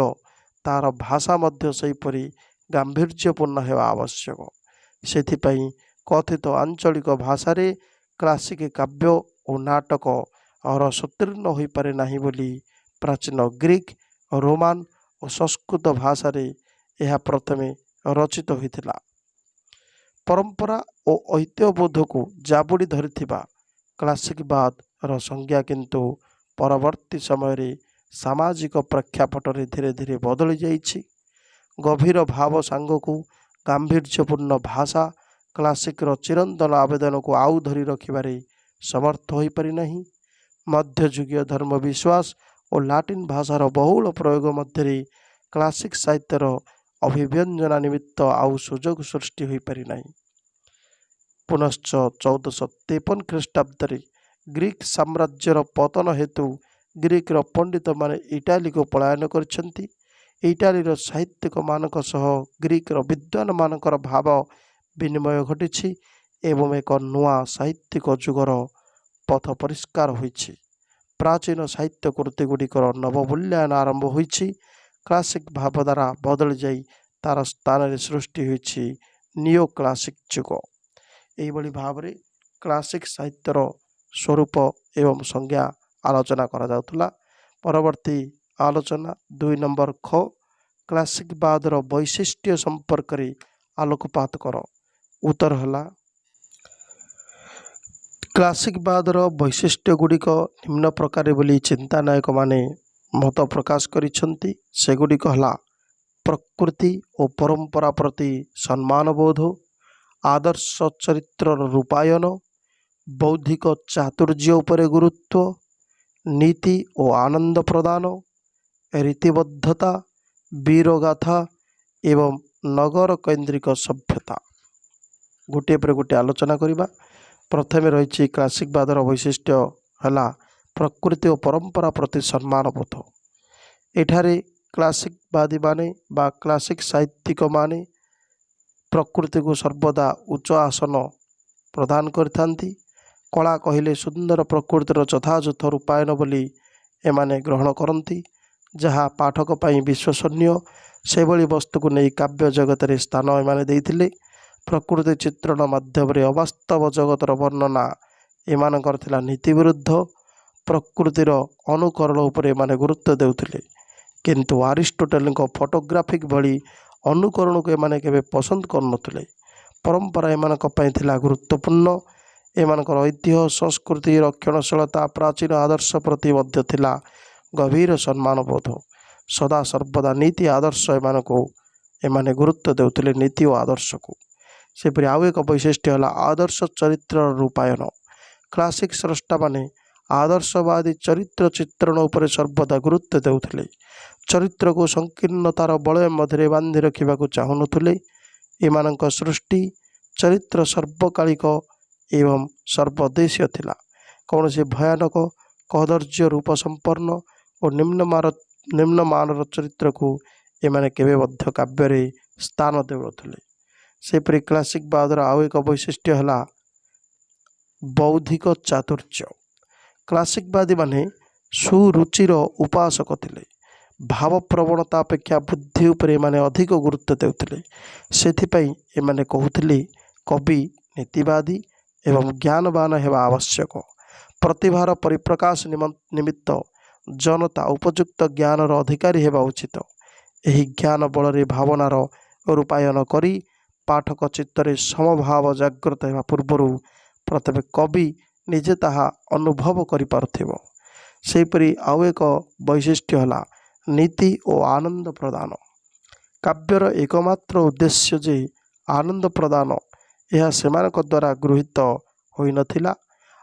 ତାହାର ଭାଷା ମଧ୍ୟ ସେହିପରି ଗାମ୍ଭୀର୍ଯ୍ୟପୂର୍ଣ୍ଣ ହେବା ଆବଶ୍ୟକ। ସେଥିପାଇଁ କଥିତ ଆଞ୍ଚଳିକ ଭାଷାରେ କ୍ଲାସିକ୍ କାବ୍ୟ ଓ ନାଟକ ରସୋତ୍ତୀର୍ଣ୍ଣ ହୋଇପାରେ ନାହିଁ ବୋଲି ପ୍ରାଚୀନ ଗ୍ରୀକ୍, ରୋମାନ ଓ ସଂସ୍କୃତ ଭାଷାରେ ଏହା ପ୍ରଥମେ ରଚିତ ହୋଇଥିଲା। ପରମ୍ପରା ଓ ଐତିହ୍ୟବୋଧକୁ ଜାବୁଡ଼ି ଧରିଥିବା କ୍ଲାସିକବାଦର ସଂଜ୍ଞା କିନ୍ତୁ ପରବର୍ତ୍ତୀ ସମୟରେ ସାମାଜିକ ପ୍ରେକ୍ଷାପଟରେ ଧୀରେ ଧୀରେ ବଦଳି ଯାଇଛି। ଗଭୀର ଭାବ ସାଙ୍ଗକୁ ଗାମ୍ଭୀର୍ଯ୍ୟପୂର୍ଣ୍ଣ ଭାଷା କ୍ଲାସିକ୍ର ଚିରନ୍ତନ ଆବେଦନକୁ ଆଉ ଧରି ରଖିବାରେ समर्थ हो पारि नहीं। मध्ययुगीय धर्म विश्वास और लाटिन भाषार बहुल प्रयोग मध्य क्लासिक साहित्यर अभिव्यंजना निमित्त आउ सुजोग सृष्टि हो पारि नहीं। पुनश्च 1453 ख्रीष्टाब्द ग्रीक साम्राज्यर पतन हेतु ग्रीकर पंडित माने इटाली को पलायन कर इटालीर साहित्यिक मानक सह ग्रीकर विद्वान मानकर भाव विनिमय घटी एवं एक नुआ साहित्यिक जुगर पथ परिष्कार होइछि। प्राचीन साहित्य कृति गुड़िकर नवमूल्यायन आरंभ होइछि। क्लासिक भाव द्वारा बदल जाई तार स्थान सृष्टि होइछि नियो क्लासिक जुग। एइभली भाव रे क्लासिक साहित्यर स्वरूप एवं संज्ञा आलोचना करा जाउतला। परवर्ती आलोचना 2 नंबर ख क्लासिक बादर वैशिष्ट्य संपर्क रे आलोकपात कर। उत्तर हला क्लासिक बादर वैशिष्ट्य गुड़िक निम्न प्रकार बोली चिंतानायक माने मत प्रकाश करिसंती। सेगुड़िक हला प्रकृति और परंपरा प्रति सम्मान बोध, आदर्श चरित्र रूपायन, बौद्धिक चातुर्य उपरे गुरुत्व, नीति और आनंद प्रदान, रीतिबद्धता, वीरगाथा एवं नगर केन्द्रिक सभ्यता। गोटे पर गोटे आलोचना करिबा। प्रथम रही क्लासिक बादर वैशिष्ट्य हला प्रकृति और परंपरा प्रति सम्मान बोध। एठारे क्लासिकवादी माने बा क्लासिक साहित्यिक माने प्रकृति को सर्वदा उच्च आसन प्रदान करथांती। कला कहले सुंदर प्रकृतिर यथायथ रूपायन बोली एमाने ग्रहण करती, जहाँ पाठक पाई विश्वसनीय से भली वस्तु को नहीं काव्य जगत रे स्थान एमाने देइथिले। प्रकृति चित्रण माध्यम रे अवास्तव जगतर वर्णना एमानकर थिला नीति विरुद्ध। प्रकृतिर अनुकरण उपरे एमाने गुरुत्व देउथिले, किंतु आरिस्टोटेल फोटोग्राफिक भली अनुकरण को एमाने केबे पसंद करनथुले। परंपरा एमानक पई थिला गुरुत्वपूर्ण। एमानकर ऐतिह्य संस्कृति रक्षणशीलता प्राचीन आदर्श प्रति मध्य थिला गभीर सम्मान बोध। सदा सर्वदा नीति आदर्श एमाने गुरुत्व देउथिले नीति और आदर्श को। सेपरि आउ एक वैशिष्ट्य हला आदर्श चरित्र रूपायन। क्लासिक स्रष्टा माने आदर्शवादी चरित्र चित्रण उपरे सर्वदा गुरुत्व देउथिले। चरित्र को संकीर्णतार बलय मध्य बांधि रखा चाहूनुले। एमानक सृष्टि चरित्र सर्वकालिक एवं सर्वदेशीय थिला। कौन से भयानक कदर्य रूप संपन्न और निम्न मानर चरित्र को एमाने केबे मध्य काव्य स्थान देउनथुले। सेपरि क्लासिक बादर आउ एक वैशिष्ट्य हला बौद्धिक चातुर्य। क्लासिकवादी माने सुरुचिर उपासक थिले। भाव प्रवणता अपेक्षा बुद्धि उपरे एमाने अधिक गुरुत्व देउथिले। सेथिपई एमाने कहूथिले कवि नीतिवादी एवं ज्ञानवान हेबा आवश्यक। प्रतिभार परिप्रकाश निमित्त जनता उपयुक्त ज्ञानर अधिकारी हेबा उचित। एही ज्ञान बल भावनार रूपायन करी पाठक चित्तरे समभाव जागृत हेबा पूर्वरु प्रथमे कवि निजे ताहा अनुभव करि पारुथिबो। सेहिपरि आउ एक वैशिष्ट्य हला नीति और आनंद प्रदान। काव्यर एकमात्र उद्देश्य जे आनंद प्रदान, यह सेमानक द्वारा गृहीत होई नथिला।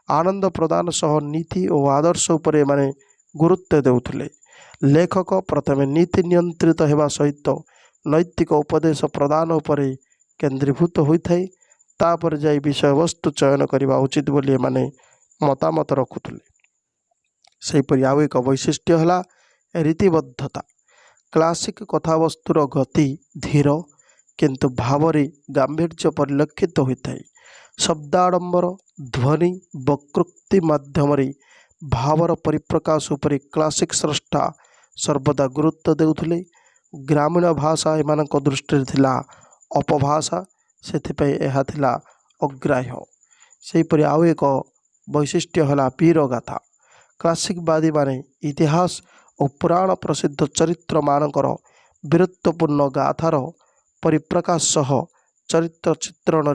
आनंद प्रदान सह नीति और आदर्श उपरे माने गुरुत्व देउथिले। लेखक प्रथमे नीति नियंत्रित हेबा सहित नैतिक उपदेश प्रदान उपरे केन्द्रीभूत होइथाय, तापर जाई विषय वस्तु चयन करिबा उचित बोली माने मतामत रखुथिले। सेहिपरि आउ एक वैशिष्ट्य हला रीतिबद्धता। क्लासिक कथावस्तुर गति धीर किंतु भावरे गांभीर्य परिलक्षित होता है। शब्दाडंबर ध्वनि वक्रोक्ति माध्यम भावर परिप्रकाश उपरे क्लासिक स्रष्टा सर्वदा गुरुत्व देउथिले। ग्रामीण भाषा एमानक दृष्टि थिला अपभाषा, सेथिपई एहा थिला अग्राह्य। सेहिपरि आउ एक वैशिष्ट्य हला वीरगाथा। क्लासिकवादी माने इतिहास और पुराण प्रसिद्ध चरित्र मानकर वीरत्वपूर्ण गाथार परिप्रकाश सह चरित्र चित्रण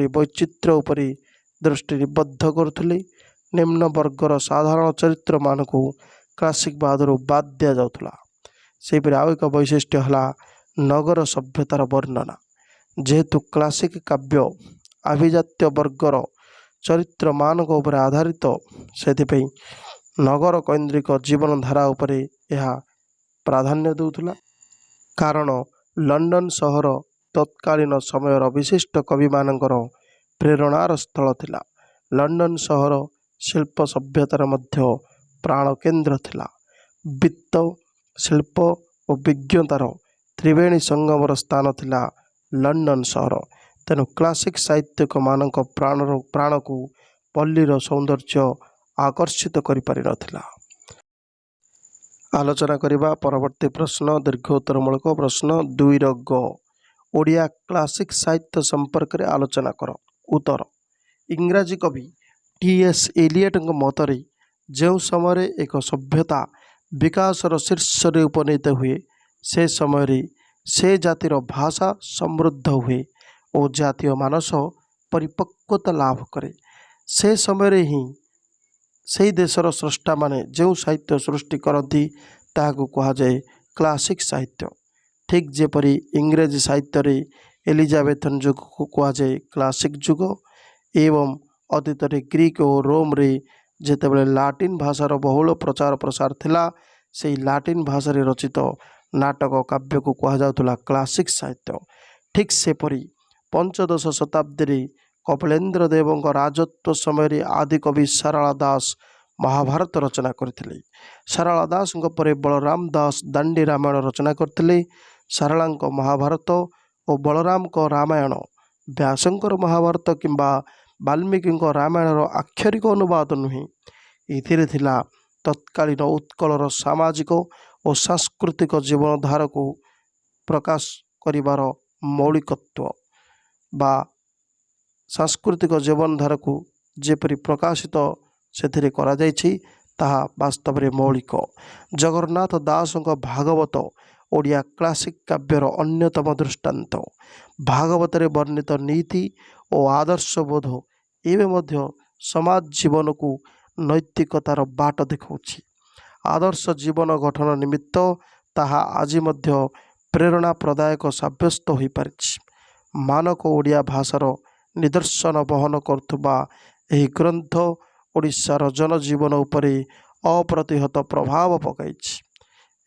वैचित्र्य उपरि दृष्टि निबद्ध करुथिले। निम्न वर्गर साधारण चरित्र मानकु क्लासिक बादर बाद दिया जाउथला। सेहिपरि आउ एक वैशिष्ट्य हला नगर सभ्यतार वर्णना। जेहेतु क्लासिक काव्य आभिजात्य वर्गर ଚରିତ୍ରମାନଙ୍କ ଉପରେ ଆଧାରିତ। ସେଥିପାଇଁ ନଗର କୈନ୍ଦ୍ରିକ ଜୀବନଧାରା ଉପରେ ଏହା ପ୍ରାଧାନ୍ୟ ଦେଉଥିଲା। କାରଣ ଲଣ୍ଡନ ସହର ତତ୍କାଳୀନ ସମୟର ବିଶିଷ୍ଟ କବିମାନଙ୍କର ପ୍ରେରଣାର ସ୍ଥଳ ଥିଲା। ଲଣ୍ଡନ ସହର ଶିଳ୍ପ ସଭ୍ୟତାର ମଧ୍ୟ ପ୍ରାଣକେନ୍ଦ୍ର ଥିଲା। ବିତ୍ତ, ଶିଳ୍ପ ଓ ବିଜ୍ଞତାର ତ୍ରିବେଣୀ ସଙ୍ଗମର ସ୍ଥାନ ଥିଲା ଲଣ୍ଡନ ସହର। ତେଣୁ କ୍ଲାସିକ୍ ସାହିତ୍ୟିକମାନଙ୍କ ପ୍ରାଣକୁ ପଲ୍ଲୀର ସୌନ୍ଦର୍ଯ୍ୟ ଆକର୍ଷିତ କରିପାରିନଥିଲା। ଆଲୋଚନା କରିବା ପରବର୍ତ୍ତୀ ପ୍ରଶ୍ନ, ଦୀର୍ଘ ଉତ୍ତରମୂଳକ ପ୍ରଶ୍ନ 2ର ଗ। ଓଡ଼ିଆ କ୍ଲାସିକ୍ ସାହିତ୍ୟ ସମ୍ପର୍କରେ ଆଲୋଚନା କର। ଉତ୍ତର। ଇଂରାଜୀ କବି ଟି.ଏସ୍. ଏଲିୟଟଙ୍କ ମତରେ ଯେଉଁ ସମୟରେ ଏକ ସଭ୍ୟତା ବିକାଶର ଶୀର୍ଷରେ ଉପନୀତ ହୁଏ, ସେ ସମୟରେ ସେ ଜାତିର ଭାଷା ସମୃଦ୍ଧ ହୁଏ ଓ ଜାତୀୟ ମାନସ ପରିପକ୍ୱତା ଲାଭ କରେ। ସେ ସମୟରେ ହିଁ ସେହି ଦେଶର ସ୍ରଷ୍ଟାମାନେ ଯେଉଁ ସାହିତ୍ୟ ସୃଷ୍ଟି କରନ୍ତି ତାହାକୁ କୁହାଯାଏ କ୍ଲାସିକ୍ ସାହିତ୍ୟ। ଠିକ୍ ଯେପରି ଇଂରାଜୀ ସାହିତ୍ୟରେ ଏଲିଜାବେଥନ୍ ଯୁଗକୁ କୁହାଯାଏ କ୍ଲାସିକ୍ ଯୁଗ ଏବଂ ଅତୀତରେ ଗ୍ରୀକ୍ ଓ ରୋମରେ ଯେତେବେଳେ ଲାଟିନ୍ ଭାଷାର ବହୁଳ ପ୍ରଚାର ପ୍ରସାର ଥିଲା, ସେହି ଲାଟିନ୍ ଭାଷାରେ ରଚିତ ନାଟକ କାବ୍ୟକୁ କୁହାଯାଉଥିଲା କ୍ଲାସିକ୍ ସାହିତ୍ୟ। ଠିକ୍ ସେପରି ପଞ୍ଚଦଶ ଶତାବ୍ଦୀରେ କପିଳେନ୍ଦ୍ର ଦେବଙ୍କ ରାଜତ୍ୱ ସମୟରେ ଆଦିକବି ସାରଳା ଦାସ ମହାଭାରତ ରଚନା କରିଥିଲେ। ସାରଳା ଦାସଙ୍କ ପରେ ବଳରାମ ଦାସ ଦାଣ୍ଡି ରାମାୟଣ ରଚନା କରିଥିଲେ। ସାରଳାଙ୍କ ମହାଭାରତ ଓ ବଳରାମଙ୍କ ରାମାୟଣ ବ୍ୟାସଙ୍କର ମହାଭାରତ କିମ୍ବା ବାଲ୍ମୀକିଙ୍କ ରାମାୟଣର ଆକ୍ଷରିକ ଅନୁବାଦ ନୁହେଁ। ଏଥିରେ ଥିଲା ତତ୍କାଳୀନ ଉତ୍କଳର ସାମାଜିକ ଓ ସାଂସ୍କୃତିକ ଜୀବନଧାରାକୁ ପ୍ରକାଶ କରିବାର ମୌଳିକତ୍ୱ ବା ସାଂସ୍କୃତିକ ଜୀବନଧାରାକୁ ଯେପରି ପ୍ରକାଶିତ ସେଥିରେ କରାଯାଇଛି ତାହା ବାସ୍ତବରେ ମୌଳିକ। ଜଗନ୍ନାଥ ଦାସଙ୍କ ଭାଗବତ ଓଡ଼ିଆ କ୍ଲାସିକ୍ କାବ୍ୟର ଅନ୍ୟତମ ଦୃଷ୍ଟାନ୍ତ। ଭାଗବତରେ ବର୍ଣ୍ଣିତ ନୀତି ଓ ଆଦର୍ଶବୋଧ ଏବେ ମଧ୍ୟ ସମାଜ ଜୀବନକୁ ନୈତିକତାର ବାଟ ଦେଖାଉଛି। ଆଦର୍ଶ ଜୀବନ ଗଠନ ନିମିତ୍ତ ତାହା ଆଜି ମଧ୍ୟ ପ୍ରେରଣା ପ୍ରଦାୟକ ସାବ୍ୟସ୍ତ ହୋଇପାରିଛି। ମାନକ ଓଡ଼ିଆ ଭାଷାର ନିଦର୍ଶନ ବହନ କରୁଥିବା ଏହି ଗ୍ରନ୍ଥ ଓଡ଼ିଶାର ଜନଜୀବନ ଉପରେ ଅପ୍ରତିହତ ପ୍ରଭାବ ପକାଇଛି।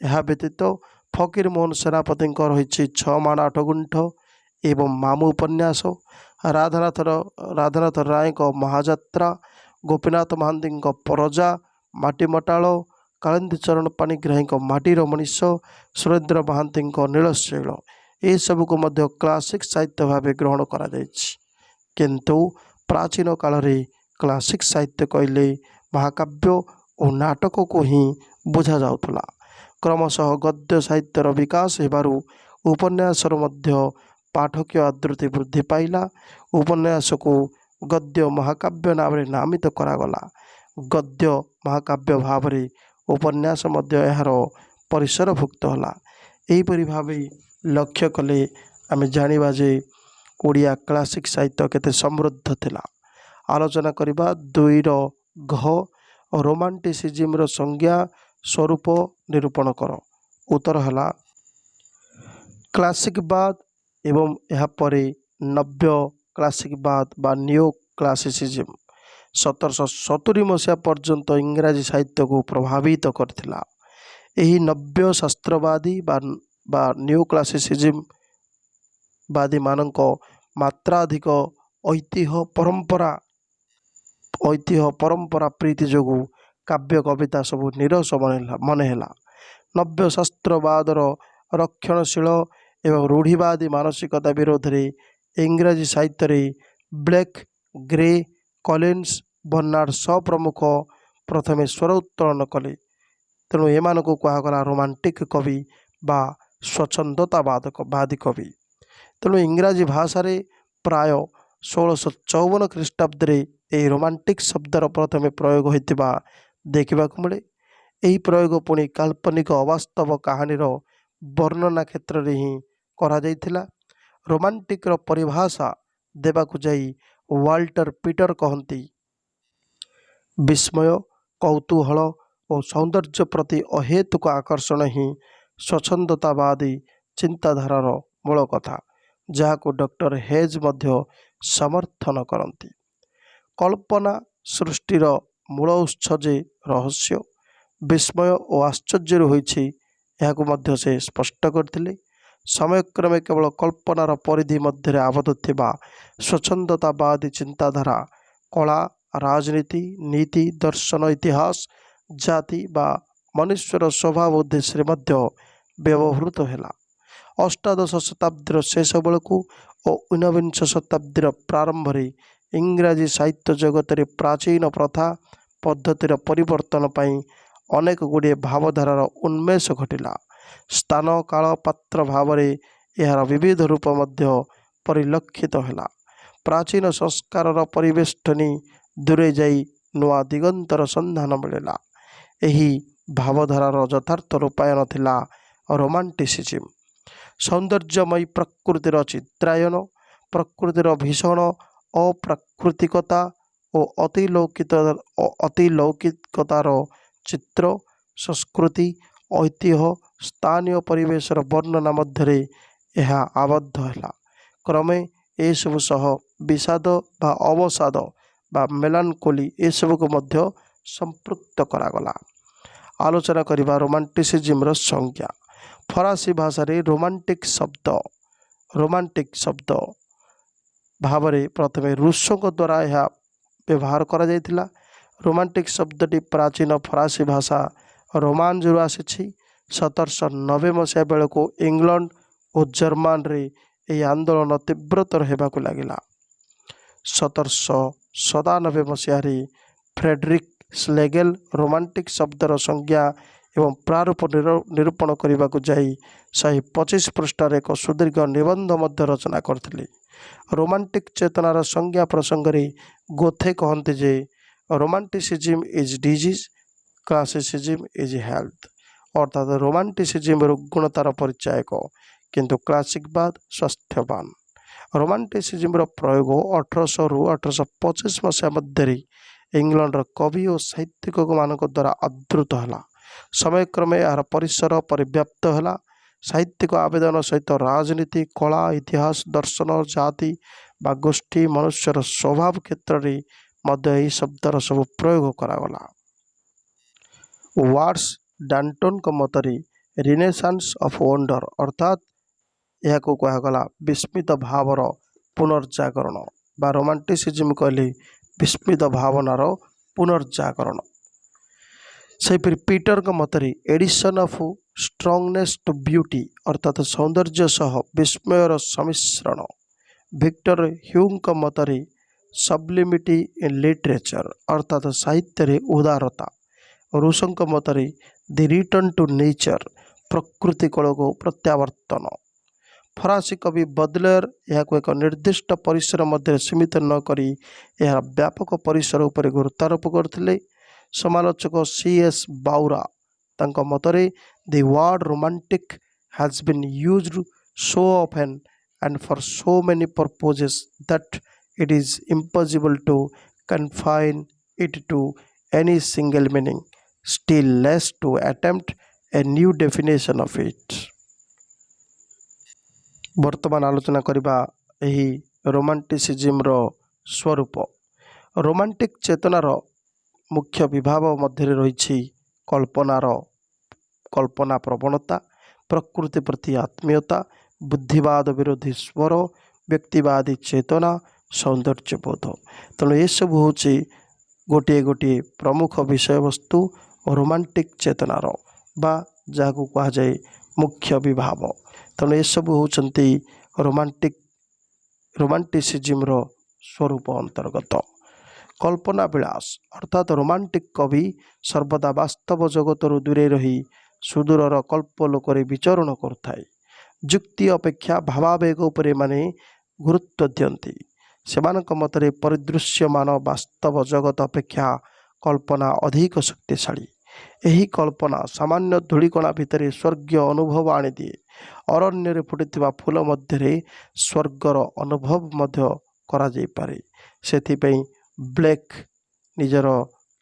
ଏହା ବ୍ୟତୀତ ଫକୀରମୋହନ ସେନାପତିଙ୍କ ରହିଛି 6 ମାଣ 8 ଗୁଣ୍ଠ ଏବଂ ମାମୁଁ ଉପନ୍ୟାସ, ରାଧାନାଥ ରାୟଙ୍କ ମହାଯାତ୍ରା, ଗୋପୀନାଥ ମହାନ୍ତିଙ୍କ ପରଜା, ମାଟିମଟାଳ, କାଳିନ୍ଦୀଚରଣ ପାଣିଗ୍ରାହୀଙ୍କ ମାଟିର ମଣିଷ, ସୁରେନ୍ଦ୍ର ମହାନ୍ତିଙ୍କ ନୀଳଶୈଳ ଏସବୁକୁ ମଧ୍ୟ କ୍ଲାସିକ୍ ସାହିତ୍ୟ ଭାବେ ଗ୍ରହଣ କରାଯାଇଛି। କିନ୍ତୁ ପ୍ରାଚୀନ କାଳରେ କ୍ଲାସିକ୍ ସାହିତ୍ୟ କହିଲେ ମହାକାବ୍ୟ ଓ ନାଟକକୁ ହିଁ ବୁଝାଯାଉଥିଲା। କ୍ରମଶଃ ଗଦ୍ୟ ସାହିତ୍ୟର ବିକାଶ ହେବାରୁ ଉପନ୍ୟାସର ମଧ୍ୟ ପାଠକୀୟ ଆଦୃତି ବୃଦ୍ଧି ପାଇଲା। ଉପନ୍ୟାସକୁ ଗଦ୍ୟ ମହାକାବ୍ୟ ନାମରେ ନାମିତ କରାଗଲା। ଗଦ୍ୟ ମହାକାବ୍ୟ ଭାବରେ ଉପନ୍ୟାସ ମଧ୍ୟ ଏହାର ପରିସରଭୁକ୍ତ ହେଲା। ଏହିପରି ଭାବେ ଲକ୍ଷ୍ୟ କଲେ ଆମେ ଜାଣିବା ଯେ ଓଡ଼ିଆ କ୍ଲାସିକ୍ ସାହିତ୍ୟ କେତେ ସମୃଦ୍ଧ ଥିଲା। ଆଲୋଚନା କରିବା 2ର ଘ। ରୋମାଣ୍ଟିସିଜିମ୍ର ସଂଜ୍ଞା ସ୍ୱରୂପ ନିରୂପଣ କର। ଉତ୍ତର ହେଲା କ୍ଲାସିକବାଦ ଏବଂ ଏହାପରେ ନବ୍ୟ କ୍ଲାସିକବାଦ ବା ନିଓ କ୍ଲାସିସିଜିମ୍ 1770 ମସିହା ପର୍ଯ୍ୟନ୍ତ ଇଂରାଜୀ ସାହିତ୍ୟକୁ ପ୍ରଭାବିତ କରିଥିଲା। ଏହି ନବ୍ୟ ଶାସ୍ତ୍ରବାଦୀ ବା ନିଓ କ୍ଲାସିସିଜିମ୍ ବାଦୀମାନଙ୍କ ମାତ୍ରାଧିକ ଐତିହ୍ୟ ପରମ୍ପରା ପ୍ରୀତି ଯୋଗୁଁ କାବ୍ୟ କବିତା ସବୁ ନିରସ ମନେ ହେଲା। ନବ୍ୟ ଶାସ୍ତ୍ରବାଦର ରକ୍ଷଣଶୀଳ ଏବଂ ରୂଢ଼ିବାଦୀ ମାନସିକତା ବିରୋଧରେ ଇଂରାଜୀ ସାହିତ୍ୟରେ ବ୍ଲେକ୍, ଗ୍ରେ, କଲିନ୍ସ, ବର୍ନାର୍ଡ଼ ଶ ପ୍ରମୁଖ ପ୍ରଥମେ ସ୍ୱର ଉତ୍ତୋଳନ କଲେ। ତେଣୁ ଏମାନଙ୍କୁ କୁହାଗଲା ରୋମାଣ୍ଟିକ୍ କବି ବା ସ୍ୱଚ୍ଛନ୍ଦତାବାଦୀ କବି। ତେଣୁ ଇଂରାଜୀ ଭାଷାରେ ପ୍ରାୟ 1654 ଖ୍ରୀଷ୍ଟାବ୍ଦରେ ଏହି ରୋମାଣ୍ଟିକ୍ ଶବ୍ଦର ପ୍ରଥମେ ପ୍ରୟୋଗ ହୋଇଥିବା ଦେଖିବାକୁ ମିଳେ। ଏହି ପ୍ରୟୋଗ ପୁଣି କାଳ୍ପନିକ ଅବାସ୍ତବ କାହାଣୀର ବର୍ଣ୍ଣନା କ୍ଷେତ୍ରରେ ହିଁ କରାଯାଇଥିଲା। ରୋମାଣ୍ଟିକ୍ର ପରିଭାଷା ଦେବାକୁ ଯାଇ ୱାଲ୍ଟର ପିଟର କହନ୍ତି, ବିସ୍ମୟ, କୌତୂହଳ ଓ ସୌନ୍ଦର୍ଯ୍ୟ ପ୍ରତି ଅହେତୁକ ଆକର୍ଷଣ ହିଁ ସ୍ୱଚ୍ଛନ୍ଦତାବାଦୀ ଚିନ୍ତାଧାରାର ମୂଳ କଥା, ଯାହାକୁ ଡକ୍ଟର ହେଜ୍ ମଧ୍ୟ ସମର୍ଥନ କରନ୍ତି। କଳ୍ପନା ସୃଷ୍ଟିର ମୂଳ ଉତ୍ସ ଯେ ରହସ୍ୟ, ବିସ୍ମୟ ଓ ଆଶ୍ଚର୍ଯ୍ୟରୁ ହୋଇଛି ଏହାକୁ ମଧ୍ୟ ସେ ସ୍ପଷ୍ଟ କରିଥିଲେ। ସମୟକ୍ରମେ କେବଳ କଳ୍ପନାର ପରିଧି ମଧ୍ୟରେ ଆବଦ୍ଧ ଥିବା ସ୍ୱଚ୍ଛନ୍ଦତାବାଦୀ ଚିନ୍ତାଧାରା କଳା, ରାଜନୀତି, ନୀତି, ଦର୍ଶନ, ଇତିହାସ, ଜାତି ବା ମନୁଷ୍ୟର ସ୍ୱଭାବ ଉଦ୍ଦେଶ୍ୟରେ ମଧ୍ୟ ବ୍ୟବହୃତ ହେଲା। ଅଷ୍ଟାଦଶ ଶତାବ୍ଦୀର ଶେଷ ବେଳକୁ ଓ ଊନବିଂଶ ଶତାବ୍ଦୀର ପ୍ରାରମ୍ଭରେ ଇଂରାଜୀ ସାହିତ୍ୟ ଜଗତରେ ପ୍ରାଚୀନ ପ୍ରଥା ପଦ୍ଧତିର ପରିବର୍ତ୍ତନ ପାଇଁ ଅନେକ ଗୁଡ଼ିଏ ଭାବଧାରାର ଉନ୍ମେଷ ଘଟିଲା। ସ୍ଥାନ, କାଳ, ପାତ୍ର ଭାବରେ ଏହାର ବିବିଧ ରୂପ ମଧ୍ୟ ପରିଲକ୍ଷିତ ହେଲା। ପ୍ରାଚୀନ ସଂସ୍କାରର ପରିବେଷ୍ଟନୀ ଦୂରେଇ ଯାଇ ନୂଆ ଦିଗନ୍ତର ସନ୍ଧାନ ମିଳିଲା। ଏହି ଭାବଧାରାର ଯଥାର୍ଥ ରୂପାୟନ ଥିଲା ରୋମାଣ୍ଟିସିଜିମ୍। ସୌନ୍ଦର୍ଯ୍ୟମୟୀ ପ୍ରକୃତିର ଚିତ୍ରାୟନ, ପ୍ରକୃତିର ଭୀଷଣ ଅପ୍ରାକୃତିକତା ଓ ଅତିଲୌକିକତାର ଚିତ୍ର, ସଂସ୍କୃତି, ଐତିହ୍ୟ, ସ୍ଥାନୀୟ ପରିବେଶର ବର୍ଣ୍ଣନା ମଧ୍ୟରେ ଏହା ଆବଦ୍ଧ ହେଲା। କ୍ରମେ ଏସବୁ ସହ ବିଷାଦ ବା ଅବସାଦ ବା ମେଲାନକୋଲି ଏସବୁକୁ ମଧ୍ୟ ସମ୍ପୃକ୍ତ କରାଗଲା। ଆଲୋଚନା କରିବା ରୋମାଣ୍ଟିସିଜିମ୍ର ସଂଜ୍ଞା। ଫରାସୀ ଭାଷାରେ ରୋମାଣ୍ଟିକ୍ ଶବ୍ଦ ଭାବରେ ପ୍ରଥମେ ରୁଷୋଙ୍କ ଦ୍ୱାରା ଏହା ବ୍ୟବହାର କରାଯାଇଥିଲା। ରୋମାଣ୍ଟିକ୍ ଶବ୍ଦଟି ପ୍ରାଚୀନ ଫରାସୀ ଭାଷା ରୋମାଞ୍ଜରୁ ଆସିଛି। 1790 ମସିହା ବେଳକୁ ଇଂଲଣ୍ଡ ଓ ଜର୍ମାନୀରେ ଏହି ଆନ୍ଦୋଳନ ତୀବ୍ରତର ହେବାକୁ ଲାଗିଲା। 1797 ମସିହାରେ ଫ୍ରେଡରିକ୍ ସ୍ଲେଗେଲ ରୋମାଣ୍ଟିକ୍ ଶବ୍ଦର ସଂଜ୍ଞା ଏବଂ ପ୍ରାରୂପ ନିରୂପଣ କରିବାକୁ ଯାଇ 125 ପୃଷ୍ଠାର ଏକ ସୁଦୀର୍ଘ ନିବନ୍ଧ ମଧ୍ୟ ରଚନା କରିଥିଲେ। ରୋମାଣ୍ଟିକ୍ ଚେତନାର ସଂଜ୍ଞା ପ୍ରସଙ୍ଗରେ ଗୋଥେ କହନ୍ତି ଯେ romanticism is disease, classicism is health. ଅର୍ଥାତ୍ ରୋମାଣ୍ଟିସିଜିମ୍ ରୁଗ୍ଣତାର ପରିଚାୟକ କିନ୍ତୁ କ୍ଲାସିକବାଦ ସ୍ୱାସ୍ଥ୍ୟବାନ। ରୋମାଣ୍ଟିସିଜିମ୍ର ପ୍ରୟୋଗ 1800ରୁ 1825 ମସିହା ମଧ୍ୟରେ ଇଂଲଣ୍ଡର କବି ଓ ସାହିତ୍ୟିକମାନଙ୍କ ଦ୍ୱାରା ଆଦୃତ ହେଲା। ସମୟକ୍ରମେ ଏହାର ପରିସର ପରିବ୍ୟାପ୍ତ ହେଲା। ସାହିତ୍ୟିକ ଆବେଦନ ସହିତ ରାଜନୀତି, କଳା, ଇତିହାସ, ଦର୍ଶନ, ଜାତି ବା ଗୋଷ୍ଠୀ, ମନୁଷ୍ୟର ସ୍ୱଭାବ କ୍ଷେତ୍ରରେ ମଧ୍ୟ ଏହି ଶବ୍ଦର ସବୁ ପ୍ରୟୋଗ କରାଗଲା। ୱାଟ୍ସ ଡାଣ୍ଟନଙ୍କ ମତରେ ରିନେସାନ୍ସ ଅଫ୍ ୱଣ୍ଡର ଅର୍ଥାତ୍ ଏହାକୁ କୁହାଗଲା ବିସ୍ମିତ ଭାବର ପୁନର୍ଜାଗରଣ ବା ରୋମାଣ୍ଟିସିଜିମ୍ କହିଲେ ବିସ୍ମିତ ଭାବନାର ପୁନର୍ଜାଗରଣ। ସେହିପରି ପିଟରଙ୍କ ମତରେ ଏଡ଼ିସନ୍ ଅଫ୍ ଷ୍ଟ୍ରଙ୍ଗନେସ୍ ଟୁ ବିୟୁଟି ଅର୍ଥାତ୍ ସୌନ୍ଦର୍ଯ୍ୟ ସହ ବିସ୍ମୟର ସମ୍ମିଶ୍ରଣ। ଭିକ୍ଟର ହ୍ୟୁଙ୍କ ମତରେ ସବ୍ଲିମିଟି ଇନ୍ ଲିଟରେଚର ଅର୍ଥାତ୍ ସାହିତ୍ୟରେ ଉଦାରତା। ରୁଷୋଙ୍କ ମତରେ ଦି ରିଟର୍ନ ଟୁ ନେଚର ପ୍ରକୃତି କୋଳକୁ ପ୍ରତ୍ୟାବର୍ତ୍ତନ। ଫରାସୀ କବି ବଦଲେୟର ଏହାକୁ ଏକ ନିର୍ଦ୍ଦିଷ୍ଟ ପରିସର ମଧ୍ୟରେ ସୀମିତ ନ କରି ଏହାର ବ୍ୟାପକ ପରିସର ଉପରେ ଗୁରୁତ୍ୱାରୋପ କରିଥିଲେ। ସମାଲୋଚକ C.S. ବାଉରା ତାଙ୍କ ମତରେ the word romantic has been used so often and for so many purposes that it is impossible to confine it to any single meaning, still less to attempt a new definition of it. ବର୍ତ୍ତମାନ ଆଲୋଚନା କରିବା ଏହି ରୋମାଣ୍ଟିସିଜିମ୍ର ସ୍ୱରୂପ। Romantic ଚେତନାର ମୁଖ୍ୟ ବିଭାଗ ମଧ୍ୟରେ ରହିଛି କଳ୍ପନା ପ୍ରବଣତା, ପ୍ରକୃତି ପ୍ରତି ଆତ୍ମୀୟତା, ବୁଦ୍ଧିବାଦ ବିରୋଧୀ ସ୍ୱର, ବ୍ୟକ୍ତିବାଦୀ ଚେତନା, ସୌନ୍ଦର୍ଯ୍ୟବୋଧ। ତେଣୁ ଏସବୁ ହେଉଛି ଗୋଟିଏ ପ୍ରମୁଖ ବିଷୟବସ୍ତୁ ରୋମାଣ୍ଟିକ୍ ଚେତନାର ବା ଯାହାକୁ କୁହାଯାଏ ମୁଖ୍ୟ ବିଭାଗ। ତେଣୁ ଏସବୁ ହେଉଛନ୍ତି ରୋମାଣ୍ଟିସିଜିମ୍ର ସ୍ୱରୂପ ଅନ୍ତର୍ଗତ। କଳ୍ପନା ବିଳାସ ଅର୍ଥାତ୍ ରୋମାଣ୍ଟିକ୍ କବି ସର୍ବଦା ବାସ୍ତବ ଜଗତରୁ ଦୂରେଇ ରହି ସୁଦୂରର କଳ୍ପଲୋକରେ ବିଚରଣ କରୁଥାଏ। ଯୁକ୍ତି ଅପେକ୍ଷା ଭାବାବେଗ ଉପରେ ଏମାନେ ଗୁରୁତ୍ୱ ଦିଅନ୍ତି। ସେମାନଙ୍କ ମତରେ ପରିଦୃଶ୍ୟମାନ ବାସ୍ତବ ଜଗତ ଅପେକ୍ଷା କଳ୍ପନା ଅଧିକ ଶକ୍ତିଶାଳୀ। ଏହି କଳ୍ପନା ସାମାନ୍ୟ ଧୂଳିକଣା ଭିତରେ ସ୍ୱର୍ଗୀୟ ଅନୁଭବ ଆଣିଦିଏ। ଅରଣ୍ୟରେ ଫୁଟିଥିବା ଫୁଲ ମଧ୍ୟରେ ସ୍ୱର୍ଗର ଅନୁଭବ ମଧ୍ୟ କରାଯାଇପାରେ। ସେଥିପାଇଁ ବ୍ଲେକ୍ ନିଜର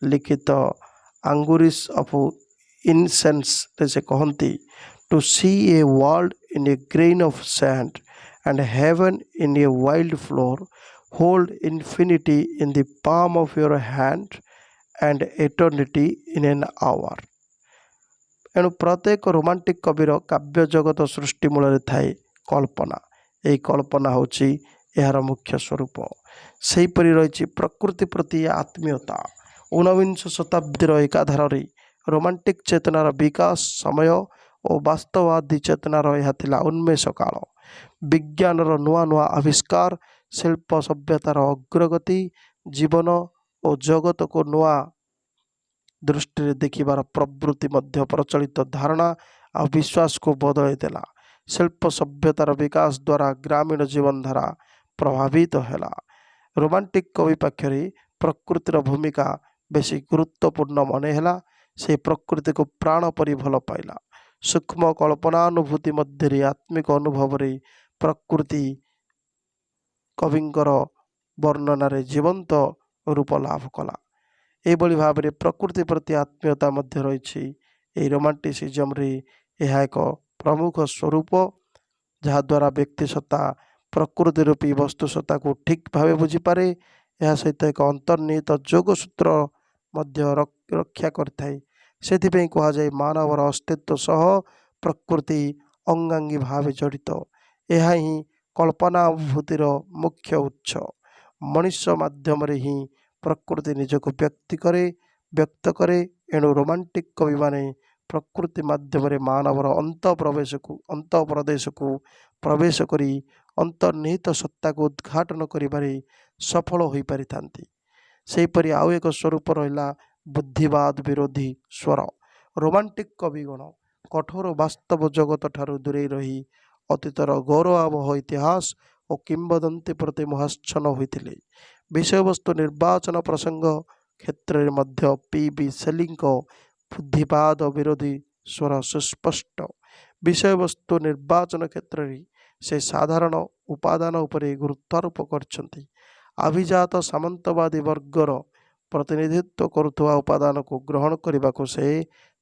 ଲିଖିତ ଆଙ୍ଗୁରିସ୍ ଅଫ୍ ଇନସେନ୍ସରେ ସେ କହନ୍ତି, to see a world in a grain of sand and heaven in a wild flower Hold infinity in the palm of your hand and eternity in an hour। ଏଣୁ ପ୍ରତ୍ୟେକ ରୋମାଣ୍ଟିକ୍ କବିର କାବ୍ୟ ଜଗତ ସୃଷ୍ଟି ମୂଳରେ ଥାଏ କଳ୍ପନା। ଏହି କଳ୍ପନା ହେଉଛି ଏହାର ମୁଖ୍ୟ ସ୍ୱରୂପ। ସେହିପରି ରହିଛି ପ୍ରକୃତି ପ୍ରତି ଆତ୍ମୀୟତା। ଊନବିଂଶ ଶତାବ୍ଦୀର ଏକାଧାରରେ ରୋମାଣ୍ଟିକ୍ ଚେତନାର ବିକାଶ ସମୟ ଓ ବାସ୍ତବବାଦୀ ଚେତନାର ଏହା ଥିଲା ଉନ୍ମେଷ କାଳ। ବିଜ୍ଞାନର ନୂଆ ନୂଆ ଆବିଷ୍କାର, ଶିଳ୍ପ ସଭ୍ୟତାର ଅଗ୍ରଗତି, ଜୀବନ ଓ ଜଗତକୁ ନୂଆ ଦୃଷ୍ଟିରେ ଦେଖିବାର ପ୍ରବୃତ୍ତି ମଧ୍ୟ ପ୍ରଚଳିତ ଧାରଣା ଆଉ ବିଶ୍ୱାସକୁ ବଦଳାଇ ଦେଲା। ଶିଳ୍ପ ସଭ୍ୟତାର ବିକାଶ ଦ୍ୱାରା ଗ୍ରାମୀଣ ଜୀବନଧାରା ପ୍ରଭାବିତ ହେଲା। ରୋମାଣ୍ଟିକ୍ କବି ପାଖରେ ପ୍ରକୃତିର ଭୂମିକା ବେଶୀ ଗୁରୁତ୍ୱପୂର୍ଣ୍ଣ ମନେ ହେଲା। ସେ ପ୍ରକୃତିକୁ ପ୍ରାଣ ପରି ଭଲ ପାଇଲା। ସୂକ୍ଷ୍ମ କଳ୍ପନାନୁଭୂତି ମଧ୍ୟରେ ଆତ୍ମିକ ଅନୁଭବରେ ପ୍ରକୃତି କବିଙ୍କର ବର୍ଣ୍ଣନାରେ ଜୀବନ୍ତ ରୂପ ଲାଭ କଲା। ଏହିଭଳି ଭାବରେ ପ୍ରକୃତି ପ୍ରତି ଆତ୍ମୀୟତା ମଧ୍ୟ ରହିଛି ଏହି ରୋମାଣ୍ଟିସିଜମରେ। ଏହା ଏକ ପ୍ରମୁଖ ସ୍ୱରୂପ ଯାହାଦ୍ୱାରା ବ୍ୟକ୍ତି ସତ୍ତା ପ୍ରକୃତି ରୂପୀ ବସ୍ତୁ ସତ୍ତାକୁ ଠିକ୍ ଭାବେ ବୁଝିପାରେ। ଏହା ସହିତ ଏକ ଅନ୍ତର୍ନିହିତ ଯୋଗସୂତ୍ର ମଧ୍ୟ ରକ୍ଷା କରିଥାଏ। ସେଥିପାଇଁ କୁହାଯାଏ ମାନବର ଅସ୍ତିତ୍ୱ ସହ ପ୍ରକୃତି ଅଙ୍ଗାଙ୍ଗୀ ଭାବେ ଜଡ଼ିତ। ଏହା ହିଁ କଳ୍ପନାନୁଭୂତିର ମୁଖ୍ୟ ଉତ୍ସ। ମଣିଷ ମାଧ୍ୟମରେ ହିଁ ପ୍ରକୃତି ନିଜକୁ ବ୍ୟକ୍ତ କରେ। ଏଣୁ ରୋମାଣ୍ଟିକ୍ କବିମାନେ ପ୍ରକୃତି ମାଧ୍ୟମରେ ମାନବର ଅନ୍ତଃପ୍ରଦେଶକୁ ପ୍ରବେଶ କରି ଅନ୍ତର୍ନିହିତ ସତ୍ତାକୁ ଉଦ୍ଘାଟନ କରିବାରେ ସଫଳ ହୋଇପାରିଥାନ୍ତି। ସେହିପରି ଆଉ ଏକ ସ୍ୱରୂପ ରହିଲା ବୁଦ୍ଧିବାଦ ବିରୋଧୀ ସ୍ୱର। ରୋମାଣ୍ଟିକ୍ କବିଗଣ କଠୋର ବାସ୍ତବ ଜଗତ ଠାରୁ ଦୂରେଇ ରହି ଅତୀତର ଗୌରବବହ ଇତିହାସ ଓ କିମ୍ବଦନ୍ତୀ ପ୍ରତି ମୋହାଚ୍ଛନ୍ନ ହୋଇଥିଲେ। ବିଷୟବସ୍ତୁ ନିର୍ବାଚନ ପ୍ରସଙ୍ଗ କ୍ଷେତ୍ରରେ ମଧ୍ୟ P.B. ଶେଲିଙ୍କ ବୁଦ୍ଧିବାଦ ବିରୋଧୀ ସ୍ୱର ସୁସ୍ପଷ୍ଟ। ବିଷୟବସ୍ତୁ ନିର୍ବାଚନ କ୍ଷେତ୍ରରେ ସେ ସାଧାରଣ ଉପାଦାନ ଉପରେ ଗୁରୁତ୍ୱାରୋପ କରିଛନ୍ତି। ଆଭିଜାତ ସାମନ୍ତବାଦୀ ବର୍ଗର ପ୍ରତିନିଧିତ୍ୱ କରୁଥିବା ଉପାଦାନକୁ ଗ୍ରହଣ କରିବାକୁ ସେ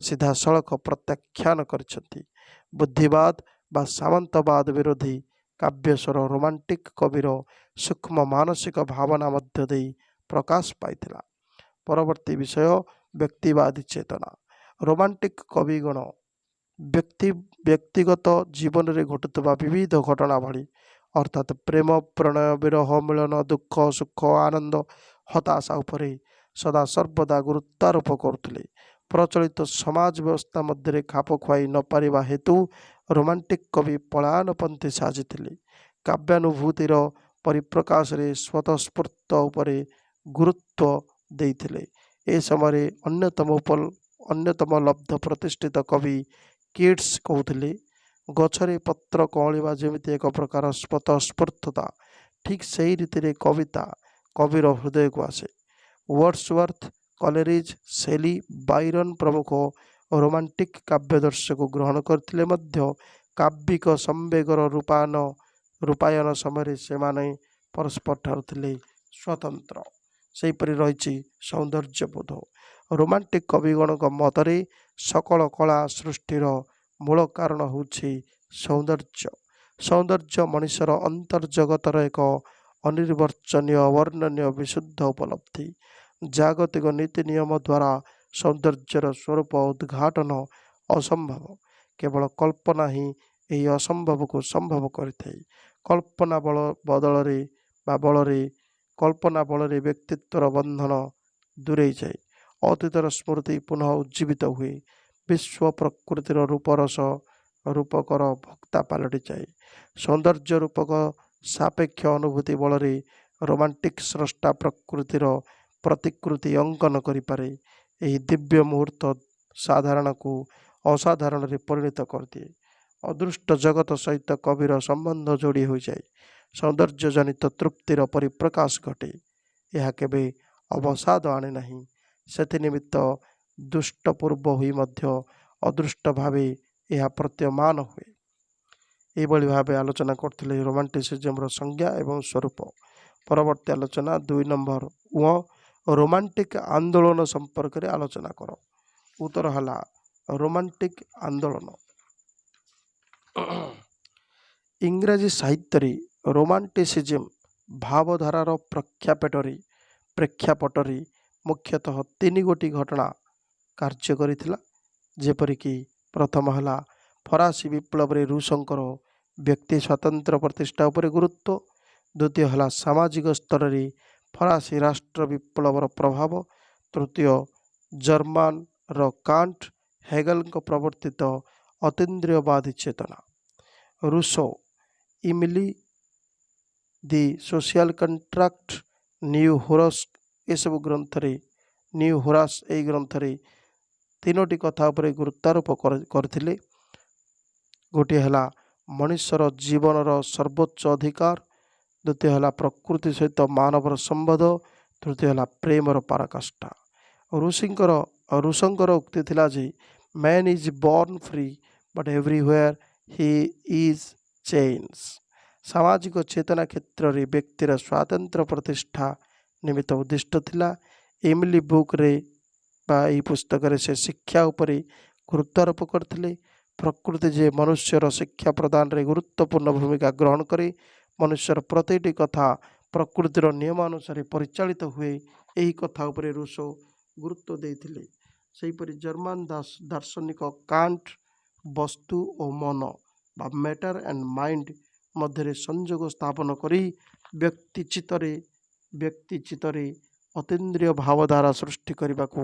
ସିଧାସଳଖ ପ୍ରତ୍ୟାଖ୍ୟାନ କରିଛନ୍ତି। ବୁଦ୍ଧିବାଦ ବା ସାମନ୍ତବାଦ ବିରୋଧୀ କାବ୍ୟସ୍ୱର ରୋମାଣ୍ଟିକ୍ କବିର ସୂକ୍ଷ୍ମ ମାନସିକ ଭାବନା ମଧ୍ୟ ଦେଇ ପ୍ରକାଶ ପାଇଥିଲା। ପରବର୍ତ୍ତୀ ବିଷୟ ବ୍ୟକ୍ତିବାଦୀ ଚେତନା। ରୋମାଣ୍ଟିକ୍ କବିଗଣ ବ୍ୟକ୍ତିଗତ ଜୀବନରେ ଘଟୁଥିବା ବିବିଧ ଘଟଣାବଳୀ ଅର୍ଥାତ୍ ପ୍ରେମ, ପ୍ରଣୟ, ବିରହ, ମିଳନ, ଦୁଃଖ, ସୁଖ, ଆନନ୍ଦ, ହତାଶା ଉପରେ ସଦାସର୍ବଦା ଗୁରୁତ୍ୱାରୋପ କରୁଥିଲେ। ପ୍ରଚଳିତ ସମାଜ ବ୍ୟବସ୍ଥା ମଧ୍ୟରେ ଖାପ ଖୁଆଇ ନ ପାରିବା ହେତୁ ରୋମାଣ୍ଟିକ୍ କବି ପଳାୟନପନ୍ଥୀ ସାଜିଥିଲେ। କାବ୍ୟାନୁଭୂତିର ପରିପ୍ରକାଶରେ ସ୍ୱତଃସ୍ଫୂର୍ତ୍ତ ଉପରେ ଗୁରୁତ୍ୱ ଦେଇଥିଲେ। ଏ ସମୟରେ ଅନ୍ୟତମ ଲବ୍ଧ ପ୍ରତିଷ୍ଠିତ କବି କିଟ୍ସ କହୁଥିଲେ, ଗଛରେ ପତ୍ର କଅଁଳିବା ଯେମିତି ଏକ ପ୍ରକାର ସ୍ୱତଃସ୍ଫୂର୍ତ୍ତତା, ଠିକ୍ ସେହି ରୀତିରେ କବିତା କବିର ହୃଦୟକୁ ଆସେ। ୱାର୍ଡସୱର୍ଥ, କଲେରିଜ୍, ଶେଲି, ବାଇରନ୍ ପ୍ରମୁଖ ରୋମାଣ୍ଟିକ୍ କାବ୍ୟାଦର୍ଶକୁ ଗ୍ରହଣ କରିଥିଲେ ମଧ୍ୟ କାବ୍ୟିକ ସମ୍ବେଗର ରୂପାୟନ ସମୟରେ ସେମାନେ ପରସ୍ପରଠାରୁ ଥିଲେ ସ୍ୱତନ୍ତ୍ର। ସେହିପରି ରହିଛି ସୌନ୍ଦର୍ଯ୍ୟବୋଧ। ରୋମାଣ୍ଟିକ୍ କବିଗଣଙ୍କ ମତରେ ସକଳ କଳା ସୃଷ୍ଟିର ମୂଳ କାରଣ ହେଉଛି ସୌନ୍ଦର୍ଯ୍ୟ। ସୌନ୍ଦର୍ଯ୍ୟ ମଣିଷର ଅନ୍ତର୍ଜଗତର ଏକ ଅନିର୍ବଚନୀୟ ଅବର୍ଣ୍ଣନୀୟ ବିଶୁଦ୍ଧ ଉପଲବ୍ଧି। ଜାଗତିକ ନୀତି ନିୟମ ଦ୍ୱାରା ସୌନ୍ଦର୍ଯ୍ୟର ସ୍ୱରୂପ ଉଦ୍ଘାଟନ ଅସମ୍ଭବ। କେବଳ କଳ୍ପନା ହିଁ ଏହି ଅସମ୍ଭବକୁ ସମ୍ଭବ କରିଥାଏ। କଳ୍ପନା ବଳରେ ବ୍ୟକ୍ତିତ୍ୱର ବନ୍ଧନ ଦୂରେଇଯାଏ। ଅତୀତର ସ୍ମୃତି ପୁନଃ ଉଜ୍ଜୀବିତ ହୁଏ। ବିଶ୍ୱ ପ୍ରକୃତିର ରୂପକର ଭକ୍ତା ପାଲଟିଯାଏ। ସୌନ୍ଦର୍ଯ୍ୟ ରୂପକ ସାପେକ୍ଷ ଅନୁଭୂତି ବଳରେ ରୋମାଣ୍ଟିକ୍ ସ୍ରଷ୍ଟା ପ୍ରକୃତିର ପ୍ରତିକୃତି ଅଙ୍କନ କରିପାରେ। ଏହି ଦିବ୍ୟ ମୁହୂର୍ତ୍ତ ସାଧାରଣକୁ ଅସାଧାରଣରେ ପରିଣତ କରିଦିଏ। ଅଦୃଷ୍ଟ ଜଗତ ସହିତ କବିର ସମ୍ବନ୍ଧ ଯୋଡ଼ି ହୋଇଯାଏ। ସୌନ୍ଦର୍ଯ୍ୟଜନିତ ତୃପ୍ତିର ପରିପ୍ରକାଶ ଘଟେ। ଏହା କେବେ ଅବସାଦ ଆଣେ ନାହିଁ। ସେଥିନିମିତ୍ତ ଦୃଷ୍ଟପୂର୍ବ ହୋଇ ମଧ୍ୟ ଅଦୃଷ୍ଟ ଭାବେ ଏହା ପ୍ରତୀୟମାନ ହୁଏ। ଏହିଭଳି ଭାବେ ଆଲୋଚନା କରୁଥିଲେ ରୋମାଣ୍ଟିସିଜମର ସଂଜ୍ଞା ଏବଂ ସ୍ୱରୂପ। ପରବର୍ତ୍ତୀ ଆଲୋଚନା 2 ନମ୍ବର ରୋମାଣ୍ଟିକ୍ ଆନ୍ଦୋଳନ ସମ୍ପର୍କରେ ଆଲୋଚନା କର। ଉତ୍ତର ହେଲା ରୋମାଣ୍ଟିକ୍ ଆନ୍ଦୋଳନ। ଇଂରାଜୀ ସାହିତ୍ୟରେ ରୋମାଣ୍ଟିସିଜମ୍ ଭାବଧାରାର ପ୍ରେକ୍ଷାପଟରେ ମୁଖ୍ୟତଃ 3 ଘଟଣା କାର୍ଯ୍ୟ କରିଥିଲା। ଯେପରିକି ପ୍ରଥମ ହେଲା ଫରାସୀ ବିପ୍ଳବରେ ରୁଷଙ୍କର ବ୍ୟକ୍ତି ସ୍ୱାତନ୍ତ୍ର୍ୟ ପ୍ରତିଷ୍ଠା ଉପରେ ଗୁରୁତ୍ୱ। ଦ୍ୱିତୀୟ ହେଲା ସାମାଜିକ ସ୍ତରରେ ଫରାସୀ ରାଷ୍ଟ୍ର ବିପ୍ଳବର ପ୍ରଭାବ। ତୃତୀୟ ଜର୍ମାନର କାଣ୍ଟ ହେଗେଲଙ୍କ ପ୍ରବର୍ତ୍ତିତ ଅତୀନ୍ଦ୍ରିୟବାଦୀ ଚେତନା। ରୁସୋ ଇମିଲି ଦି ସୋସିଆଲ କଣ୍ଟ୍ରାକ୍ଟ, ନ୍ୟୁ ହୋରାସ୍ ଏହି ଗ୍ରନ୍ଥରେ 3ଟି କଥା ଉପରେ ଗୁରୁତ୍ୱାରୋପ କରିଥିଲେ। ଗୋଟିଏ ହେଲା ମଣିଷର ଜୀବନର ସର୍ବୋଚ୍ଚ ଅଧିକାର, ଦ୍ୱିତୀୟ ହେଲା ପ୍ରକୃତି ସହିତ ମାନବର ସମ୍ବନ୍ଧ, ତୃତୀୟ ହେଲା ପ୍ରେମର ପରାକାଷ୍ଠା। ରୁଷଙ୍କର ଉକ୍ତି ଥିଲା ଯେ man is born free but everywhere he is change. ସାମାଜିକ ଚେତନା କ୍ଷେତ୍ରରେ ବ୍ୟକ୍ତିର ସ୍ୱାତନ୍ତ୍ର୍ୟ ପ୍ରତିଷ୍ଠା ନିମିତ୍ତ ଉଦ୍ଦିଷ୍ଟ ଥିଲା। ଏମିଲି ବୁକ୍ରେ ବା ଏହି ପୁସ୍ତକରେ ସେ ଶିକ୍ଷା ଉପରେ ଗୁରୁତ୍ୱାରୋପ କରିଥିଲେ। ପ୍ରକୃତି ଯେ ମନୁଷ୍ୟର ଶିକ୍ଷା ପ୍ରଦାନରେ ଗୁରୁତ୍ୱପୂର୍ଣ୍ଣ ଭୂମିକା ଗ୍ରହଣ କରେ, ମନୁଷ୍ୟର ପ୍ରତିଟି କଥା ପ୍ରକୃତିର ନିୟମ ଅନୁସାରେ ପରିଚାଳିତ ହୁଏ, ଏହି କଥା ଉପରେ ରୁସୋ ଗୁରୁତ୍ୱ ଦେଇଥିଲେ। ସେହିପରି ଜର୍ମାନ ଦାର୍ଶନିକ କାଣ୍ଟ ବସ୍ତୁ ଓ ମନ ବା ମ୍ୟାଟର ଆଣ୍ଡ ମାଇଣ୍ଡ ମଧ୍ୟରେ ସଂଯୋଗ ସ୍ଥାପନ କରି ବ୍ୟକ୍ତି ଚିତ୍ତରେ ଅତୀନ୍ଦ୍ରିୟ ଭାବଧାରା ସୃଷ୍ଟି କରିବାକୁ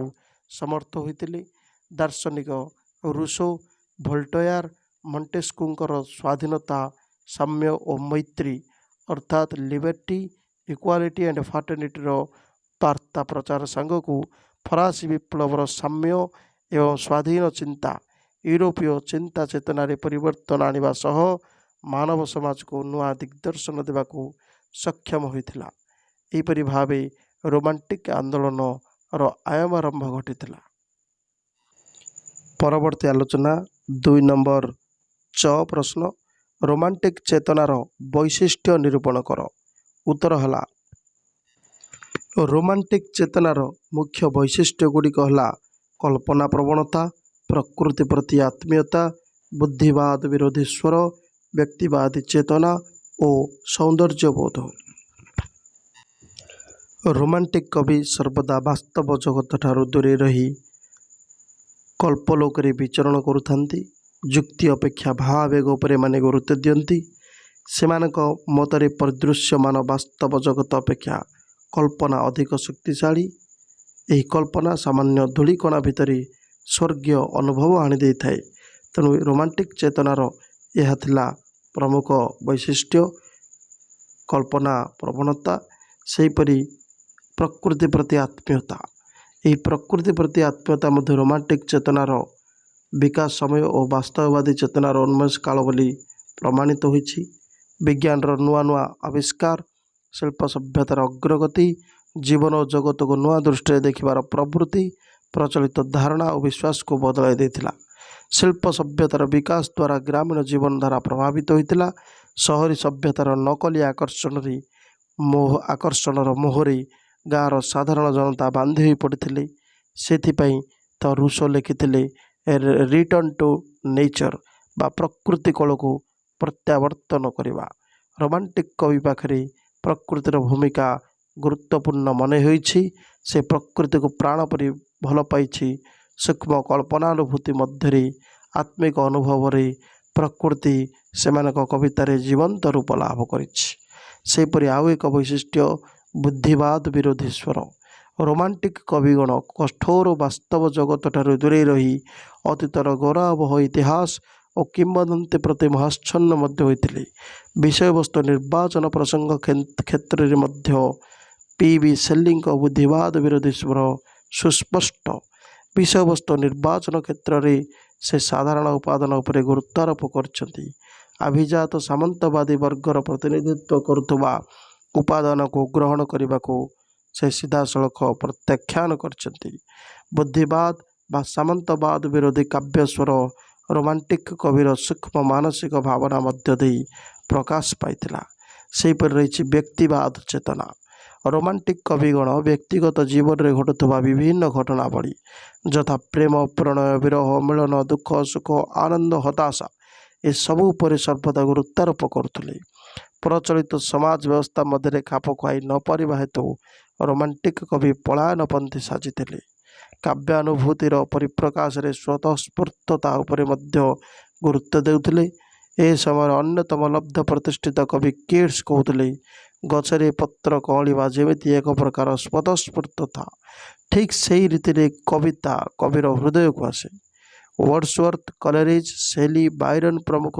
ସମର୍ଥ ହୋଇଥିଲେ। ଦାର୍ଶନିକ ରୁସୋ ଭୋଲ୍ଟେୟାର ମଣ୍ଟେସ୍କୁଙ୍କର ସ୍ୱାଧୀନତା, ସାମ୍ୟ ଓ ମୈତ୍ରୀ ଅର୍ଥାତ୍ ଲିବର୍ଟି, ଇକ୍ୱାଲିଟି ଆଣ୍ଡ ଫ୍ରାଟର୍ନିଟିର ବାର୍ତ୍ତା ପ୍ରଚାର ସାଙ୍ଗକୁ ଫରାସୀ ବିପ୍ଳବର ସାମ୍ୟ ଏବଂ ସ୍ୱାଧୀନ ଚିନ୍ତା ୟୁରୋପୀୟ ଚିନ୍ତା ଚେତନାରେ ପରିବର୍ତ୍ତନ ଆଣିବା ସହ ମାନବ ସମାଜକୁ ନୂଆ ଦିଗ୍ଦର୍ଶନ ଦେବାକୁ ସକ୍ଷମ ହୋଇଥିଲା। ଏହିପରି ଭାବେ ରୋମାଣ୍ଟିକ ଆନ୍ଦୋଳନର ଆରମ୍ଭ ଘଟିଥିଲା। ପରବର୍ତ୍ତୀ ଆଲୋଚନା 2 ନମ୍ବର ପ୍ରଶ୍ନ, ରୋମାଣ୍ଟିକ ଚେତନାର ବୈଶିଷ୍ଟ୍ୟ ନିରୂପଣ କର। ଉତ୍ତର ହେଲା ରୋମାଣ୍ଟିକ ଚେତନାର ମୁଖ୍ୟ ବୈଶିଷ୍ଟ୍ୟ ଗୁଡ଼ିକ ହେଲା କଳ୍ପନା ପ୍ରବଣତା, ପ୍ରକୃତି ପ୍ରତି ଆତ୍ମୀୟତା, ବୁଦ୍ଧିବାଦ ବିରୋଧୀ ସ୍ୱର, ବ୍ୟକ୍ତିବାଦୀ ଚେତନା ଓ ସୌନ୍ଦର୍ଯ୍ୟବୋଧ। ରୋମାଣ୍ଟିକ କବି ସର୍ବଦା ବାସ୍ତବ ଜଗତଠାରୁ ଦୂରେଇ ରହି କଳ୍ପଲୋକରେ ବିଚରଣ କରୁଥାନ୍ତି। ଯୁକ୍ତି ଅପେକ୍ଷା ଭାବାବେଗ ଉପରେ ଏମାନେ ଗୁରୁତ୍ୱ ଦିଅନ୍ତି। ସେମାନଙ୍କ ମତରେ ପରିଦୃଶ୍ୟମାନ ବାସ୍ତବ ଜଗତ ଅପେକ୍ଷା କଳ୍ପନା ଅଧିକ ଶକ୍ତିଶାଳୀ। ଏହି କଳ୍ପନା ସାମାନ୍ୟ ଧୂଳିକଣା ଭିତରେ ସ୍ୱର୍ଗୀୟ ଅନୁଭବ ଆଣିଦେଇଥାଏ। ତେଣୁ ରୋମାଣ୍ଟିକ ଚେତନାର ଏହା ଥିଲା ପ୍ରମୁଖ ବୈଶିଷ୍ଟ୍ୟ, କଳ୍ପନା ପ୍ରବଣତା। ସେହିପରି ପ୍ରକୃତି ପ୍ରତି ଆତ୍ମୀୟତା। ଏହି ପ୍ରକୃତି ପ୍ରତି ଆତ୍ମୀୟତା ମଧ୍ୟ ରୋମାଣ୍ଟିକ ଚେତନାର ବିକାଶ ସମୟ ଓ ବାସ୍ତବବାଦୀ ଚେତନାର ଉନ୍ମେଷ କାଳ ବୋଲି ପ୍ରମାଣିତ ହୋଇଛି। ବିଜ୍ଞାନର ନୂଆ ନୂଆ ଆବିଷ୍କାର, ଶିଳ୍ପ ସଭ୍ୟତାର ଅଗ୍ରଗତି, ଜୀବନ ଓ ଜଗତକୁ ନୂଆ ଦୃଷ୍ଟିରେ ଦେଖିବାର ପ୍ରବୃତ୍ତି ପ୍ରଚଳିତ ଧାରଣା ଓ ବିଶ୍ୱାସକୁ ବଦଳାଇ ଦେଇଥିଲା। ଶିଳ୍ପ ସଭ୍ୟତାର ବିକାଶ ଦ୍ୱାରା ଗ୍ରାମୀଣ ଜୀବନଧାରା ପ୍ରଭାବିତ ହୋଇଥିଲା। ସହରୀ ସଭ୍ୟତାର ନକଲି ଆକର୍ଷଣର ମୋହରେ ଗାଁର ସାଧାରଣ ଜନତା ବାନ୍ଧି ହୋଇ ପଡ଼ିଥିଲେ। ସେଥିପାଇଁ ତ ରୁସୋ ଲେଖିଥିଲେ ରିଟର୍ନ ଟୁ ନେଚର ବା ପ୍ରକୃତି କୋଳକୁ ପ୍ରତ୍ୟାବର୍ତ୍ତନ କରିବା। ରୋମାଣ୍ଟିକ କବି ପାଖରେ ପ୍ରକୃତିର ଭୂମିକା ଗୁରୁତ୍ୱପୂର୍ଣ୍ଣ ମନେ ହୋଇଛି। ସେ ପ୍ରକୃତିକୁ ପ୍ରାଣ ପରି ଭଲ ପାଇଛି। ସୂକ୍ଷ୍ମ କଳ୍ପନାନୁଭୂତି ମଧ୍ୟରେ ଆତ୍ମିକ ଅନୁଭବରେ ପ୍ରକୃତି ସେମାନଙ୍କ କବିତାରେ ଜୀବନ୍ତ ରୂପ ଲାଭ କରିଛି। ସେହିପରି ଆଉ ଏକ ବୈଶିଷ୍ଟ୍ୟ ବୁଦ୍ଧିବାଦ ବିରୋଧୀ ସ୍ୱର। ରୋମାଣ୍ଟିକ କବିଗଣ କଠୋର ବାସ୍ତବ ଜଗତଠାରୁ ଦୂରେଇ ରହି ଅତୀତର ଗୌରବବହ ଇତିହାସ ଓ କିମ୍ବଦନ୍ତୀ ପ୍ରତି ମୋହାଚ୍ଛନ୍ନ ମଧ୍ୟ ହୋଇଥିଲେ। ବିଷୟବସ୍ତୁ ନିର୍ବାଚନ ପ୍ରସଙ୍ଗ କ୍ଷେତ୍ରରେ ମଧ୍ୟ ପି.ବି. ଶେଲିଙ୍କ ବୁଦ୍ଧିବାଦ ବିରୋଧୀ ସ୍ୱର ସୁସ୍ପଷ୍ଟ। ବିଷୟବସ୍ତୁ ନିର୍ବାଚନ କ୍ଷେତ୍ରରେ ସେ ସାଧାରଣ ଉପାଦାନ ଉପରେ ଗୁରୁତ୍ୱାରୋପ କରିଛନ୍ତି। ଆଭିଜାତ ସାମନ୍ତବାଦୀ ବର୍ଗର ପ୍ରତିନିଧିତ୍ୱ କରୁଥିବା ଉପାଦାନକୁ ଗ୍ରହଣ କରିବାକୁ ସେ ସିଧାସଳଖ ପ୍ରତ୍ୟାଖ୍ୟାନ କରିଛନ୍ତି। ବୁଦ୍ଧିବାଦ ବା ସାମନ୍ତବାଦ ବିରୋଧୀ କାବ୍ୟସ୍ୱର ରୋମାଣ୍ଟିକ କବିର ସୂକ୍ଷ୍ମ ମାନସିକ ଭାବନା ମଧ୍ୟ ଦେଇ ପ୍ରକାଶ ପାଇଥିଲା। ସେହିପରି ରହିଛି ବ୍ୟକ୍ତିବାଦ ଚେତନା। ରୋମାଣ୍ଟିକ କବିଗଣ ବ୍ୟକ୍ତିଗତ ଜୀବନରେ ଘଟୁଥିବା ବିଭିନ୍ନ ଘଟଣାବଳୀ ଯଥା ପ୍ରେମ, ପ୍ରଣୟ, ବିରହ, ମିଳନ, ଦୁଃଖ, ସୁଖ, ଆନନ୍ଦ, ହତାଶା ଏସବୁ ଉପରେ ସର୍ବଦା ଗୁରୁତ୍ୱାରୋପ କରୁଥିଲେ। प्रचलित समाज व्यवस्था मध्य खाप खुआई न पारिबा हेतु रोमांटिक कवि पलायनपंथी साजिथिले। काव्यानुभूतिर परिप्रकाश रे स्वतःस्फूर्तता उपरे मध्य गुरुत्व देउथिले। ए समय अन्यतम लब्ध प्रतिष्ठित कवि किट्स कहूथिले, गछरे पत्र कअलिबा जेमिति एक प्रकार स्वतःस्फूर्तता, ठीक सेही रीति कविता कविर हृदय को आसे। वर्ड्सवर्थ, कलेरिज, शेली, बायरन प्रमुख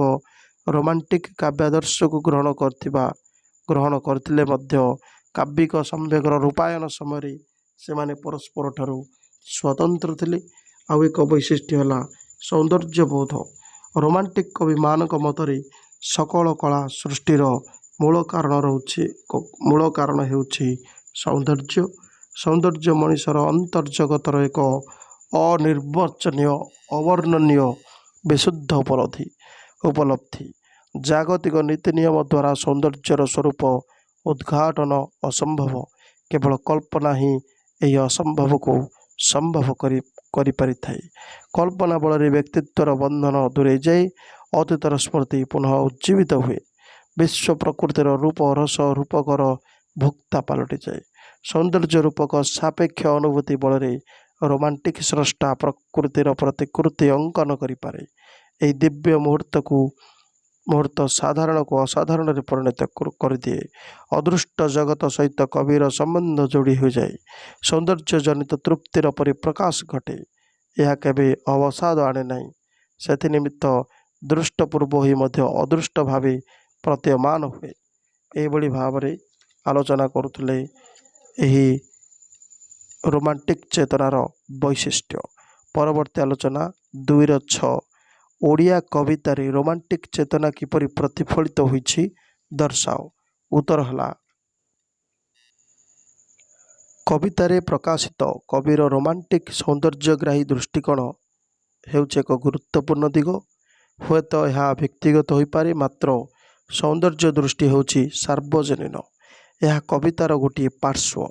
रोमांटिक काव्यादर्श को ग्रहण करथिले मध्य काव्यिक संवेगर रूपायन समय से माने परस्पर ठारू स्वतंत्र थिले। आउ एक वैशिष्ट्य है सौंदर्य बोध। रोमांटिक कवि मानक मतरे सकल कला सृष्टिर मूल कारण हेउछि सौंदर्य। सौंदर्य मनुष्यर अंतर्जगतर एक अनिर्वचनीय अवर्णनीय विशुद्ध उपलब्धि। जागतिक नीति नियम द्वारा सौंदर्यर स्वरूप उद्घाटन असंभव। केवल कल्पना ही यही असंभव को संभव करि पारिथाए। कल्पना बल व्यक्तित्वर बंधन दूरे जाए, अतीतर स्मृति पुनः उज्जीवित हुए, विश्व प्रकृतिर रूप रस रूपकर भोक्ता पलटि जाए। सौंदर्य रूपक सापेक्ष अनुभूति बल रोमांटिक स्रष्टा प्रकृतिर प्रतिकृति अंकन करिपारे। यही दिव्य मुहूर्त साधारण को असाधारण परिणत कर दिए। अदृष्ट जगत सहित कविर संबंध जोड़ी हो जाए। सौंदर्य जनित तृप्तिर परिप्रकाश घटे। यह केबे अवसाद आने नहीं। से निमित्त दृष्टपूर्व ही मध्य अदृष्ट भावे प्रतीयमान हुए। एभली भावरे आलोचना करुले यही रोमांटिक चेतनार वैशिष्ट्य। परवर्ती आलोचना 2:6 ओडिया कवितारे रोमांटिक चेतना किपरि प्रतिफलित होइछि दर्शाओ। उत्तर हला कवितारे प्रकाशित कविर रोमांटिक सौंदर्यग्राही दृष्टिकोण हेउछि एक गुरुत्वपूर्ण दिग। हुएत यह व्यक्तिगत हो पारे, मात्र सौंदर्य दृष्टि हेउछि सार्वजनीन। यह कवितार गोटे पार्श्व।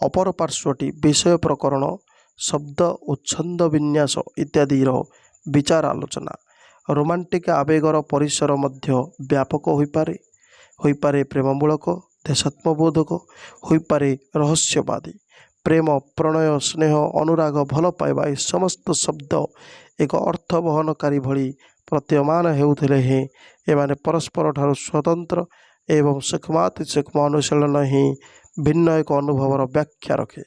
अपर पार्श्वटी विषय प्रकरण, शब्द उच्छंद विन्यास इत्यादि विचार आलोचना। रोमांटिक आवेगर परिसर मध्य व्यापक हो पारे प्रेममूलक, देशात्मबोधक, हो पारे रहस्यवादी। प्रेम, प्रणय, स्नेह, अनुराग, भल पाइबा ए समस्त शब्द एक अर्थ बहनकारी भली प्रतीयमान हेउथिले हे एमाने परस्पर ठारू स्वतंत्र एवं सूक्ष्म अनुशीलन ही भिन्न एक अनुभवर व्याख्या रखे।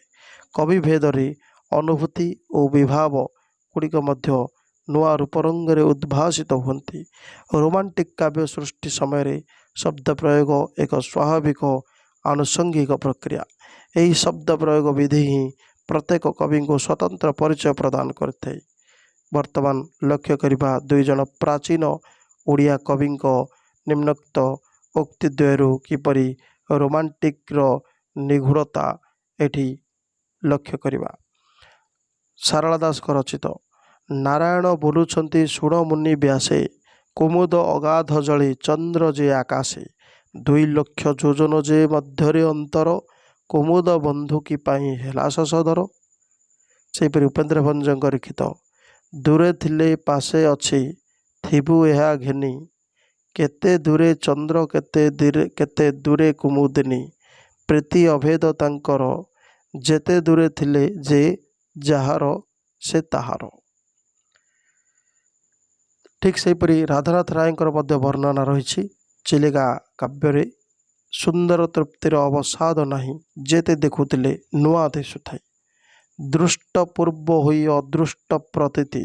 कवि भेदरे अनुभूति और विभाव गुड़िक मध्य नुआ रूपरंगे उद्भासित होती। रोमांटिक काव्य सृष्टि समय शब्द प्रयोग एक स्वाभाविक आनुषंगिक प्रक्रिया। यही शब्द प्रयोग विधि ही प्रत्येक कवि को स्वतंत्र परिचय प्रदान करते। वर्तमान लक्ष्य करबा 2 जन प्राचीन ओडिया कवि निम्नोक्त उक्तिद्वयरू किपरि रोमांटिक निगूढ़ता एठी लक्ष्य करबा। सारला दास रचित नारायण बोलुछंती सुण मुनि व्यासे, कुमुद अगाध जले चंद्र जे आकाशे, 2 लक्ष योजन जे मध्यरे अंतर, कुमुद बंधु की पाई हेला सदर। सेपरि उपेन्द्र भंजक लिखित दूरे थिले पासे अच्छी थिबु एहा घेनी, केते दूरे चंद्र केते दूरे कुमुदिनी, प्रीति अभेद तांकर, जेते दूरे थिले जे जाहार से ताहार। ठीक सेपरि राधानाथ रायकर मध्य वर्णना रही। चिलिका काव्य सुंदर तृप्तिर अवसाद नहीं, जेते देखुतिले नुआ दिशुथाए। दृष्टपूर्व होई अदृष्ट प्रतीति,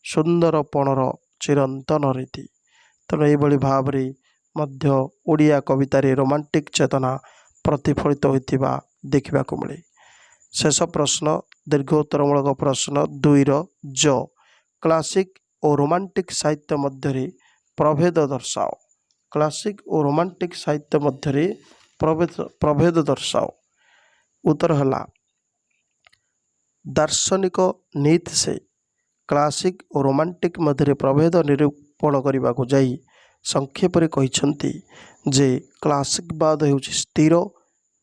सुंदर पणर चिरंतन रीति। तेणु यही भाव मध्य ओडिया कवितारे रोमांटिक चेतना प्रतिफलित होता देखा मिले। शेष प्रश्न दीर्घोत्तरमूलक प्रश्न 2 क्लासिक और रोमांटिक साहित्य मध्य प्रभेद दर्शाओ। क्लासिक और रोमांटिक साहित्य मध्य प्रभेद दर्शाओ। उत्तर हला दार्शनिक नीति से क्लासिक और रोमांटिक मध्य प्रभेद निरूपण करने को जाई संक्षेप रे कहिसंती जे क्लासिकवाद हेउछि स्थिर,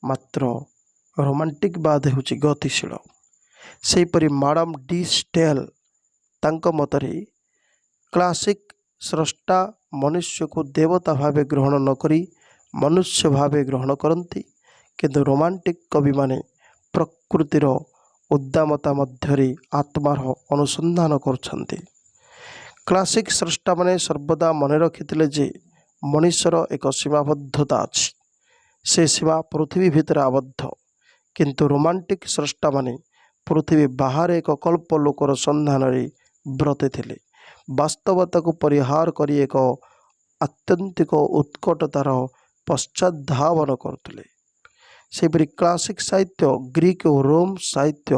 मात्र रोमांटिकवाद हेउछि गतिशील। सेपरि मैडम डी स्टेल तांक मतरे क्लासिक स्रष्टा मनुष्य को देवता भावे ग्रहण न करी मनुष्य भावे ग्रहण करती, किंतु रोमांटिक कवि माने प्रकृतिर उद्दामता मध्यरे आत्मार अनुसंधान करछन्ति। क्लासिक स्रष्टा माने सर्वदा मन रखिथिले जे मनुष्यर एक सीमाबद्धता अछि, से सीमा पृथ्वी भितर आबद्ध। किंतु रोमांटिक स्रष्टा माने पृथ्वी बाहर एक कल्पलोकर सन्धान ब्रते थिले, वास्तवता को परिहार करी एक आत्यंतिक उत्कटतार पश्चात धावन करते। सेपरी क्लासिक साहित्य ग्रीक और रोम साहित्य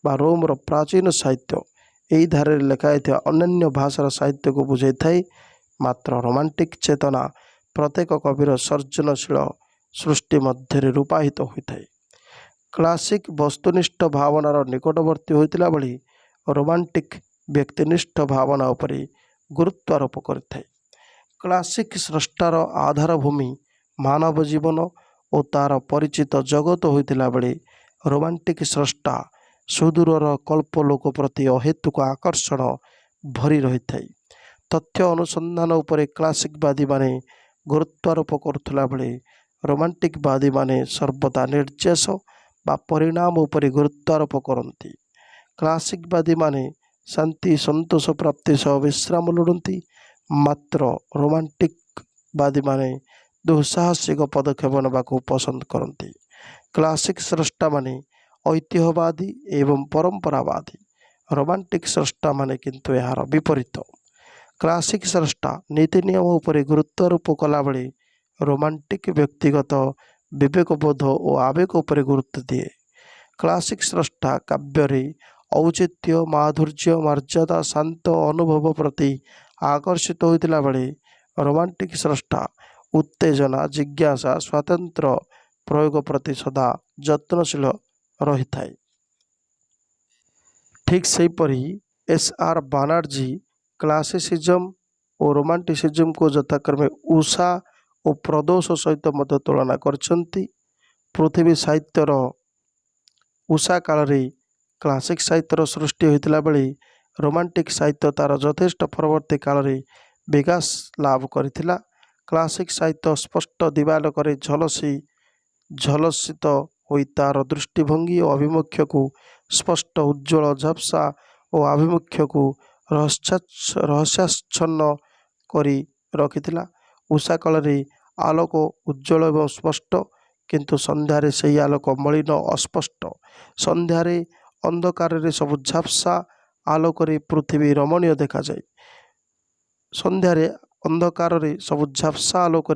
बा रोमर प्राचीन साहित्य यही धारे लिखाई अन्य भाषार साहित्य को बुझाई थाए। मात्र रोमांटिक चेतना प्रत्येक कविर सर्जनशील सृष्टि मध्य रूपाहित होता है। क्लासिक वस्तुनिष्ठ भावनार निकटवर्ती होता भली रोमांटिक व्यक्तिनिष्ठ भावना उपरे गुरुत्वारोप करते। क्लासिक स्रष्टार आधारभूमि मानव जीवन और तार परिचित जगत होता बेले रोमांटिक स्रष्टा सुदूरर कल्पलोक प्रति अहेतुक आकर्षण भरी रही है। तथ्य अनुसंधान उपरे क्लासिकवादी माने गुरुत्वारोप करुला बेले रोमांटिकवादी माने सर्वदा निर्देश बा परिणाम उपरे गुरुत्वारोप करती। क्लासिकवादी माने शांति संतोष प्राप्ति सह विश्राम लोड़ती, मात्र रोमांटिकवादी माने दुस्साहसिक पदक्षेप नेबाकू पसंद करती। क्लासिक स्रष्टा माने ऐतिह्यवादी एवं परंपरावादी, रोमांटिक स्रष्टा माने किंतु यार विपरीत। क्लासिक स्रष्टा नीति नियम उपरे गुरुत्वारोप कला बेले रोमांटिक व्यक्तिगत विवेकबोध और आवेग उपरे गुरुत्व दिए। क्लासिक स्रष्टा काव्य औचित्य माधुर्य मर्यादा शांत अनुभव प्रति आकर्षित होता बेले रोमांटिक स्रष्टा उत्तेजना जिज्ञासा स्वतंत्र प्रयोग प्रति सदा यत्नशील रही थाए। ठीक सेहीपरि एस.आर. बानार्जी क्लासिसिज्म और रोमांटिसिज्म को यथाक्रमे उषा और प्रदोष सहित मत तुलना करछन्ति। पृथ्वी साहित्यर उषा काल क्लासिक साहित्यर सृष्टि होता बेले रोमांटिक साहित्य तार यथेष्ट परवर्ती काल विकास लाभ करथिला। क्लासिक साहित्य स्पष्ट दिवालोक झलसित होई तार दृष्टिभंगी और अभिमुख्य को स्पष्ट उज्ज्वल झपसा और आभिमुख्य को रहस्याच्छन्न करी रखिथिला। उषा काल आलोक उज्ज्वल एवं स्पष्ट, किंतु संध्यारे सही आलोक मलिन अस्पष्ट। संध्यारे अंधकार सब झापसा, आलोक पृथ्वी रमणीय देखा जाए। संध्यारे अंधकार सब झापसा आलोक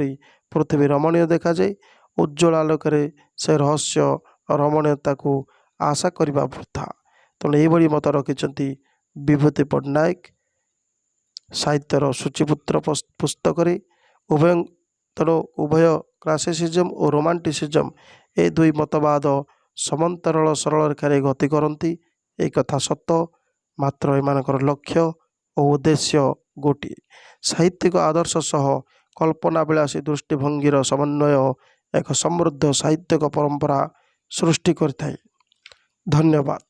पृथ्वी रमणीय देखा जाए। उज्ज्वल आलोक से रहस्य रमणीयता को आशा करने वृथा। तेणु यही मत रखिंट विभूति पट्टनायक साहित्यर सूचीपुत्र पुस्तक उभय। तेणु उभय क्लासिसिज्म और रोमांटिसिज्म ए दुई मतवाद समांतराल सरल रेखार गति करती। एक कथा सत, मात्र एमानकर लक्ष्य और उद्देश्य गोटे। साहित्यिक आदर्श सह कल्पना विलासी दृष्टिभंगीर समन्वय एक समृद्ध साहित्यिक परंपरा सृष्टि करथाए। धन्यवाद।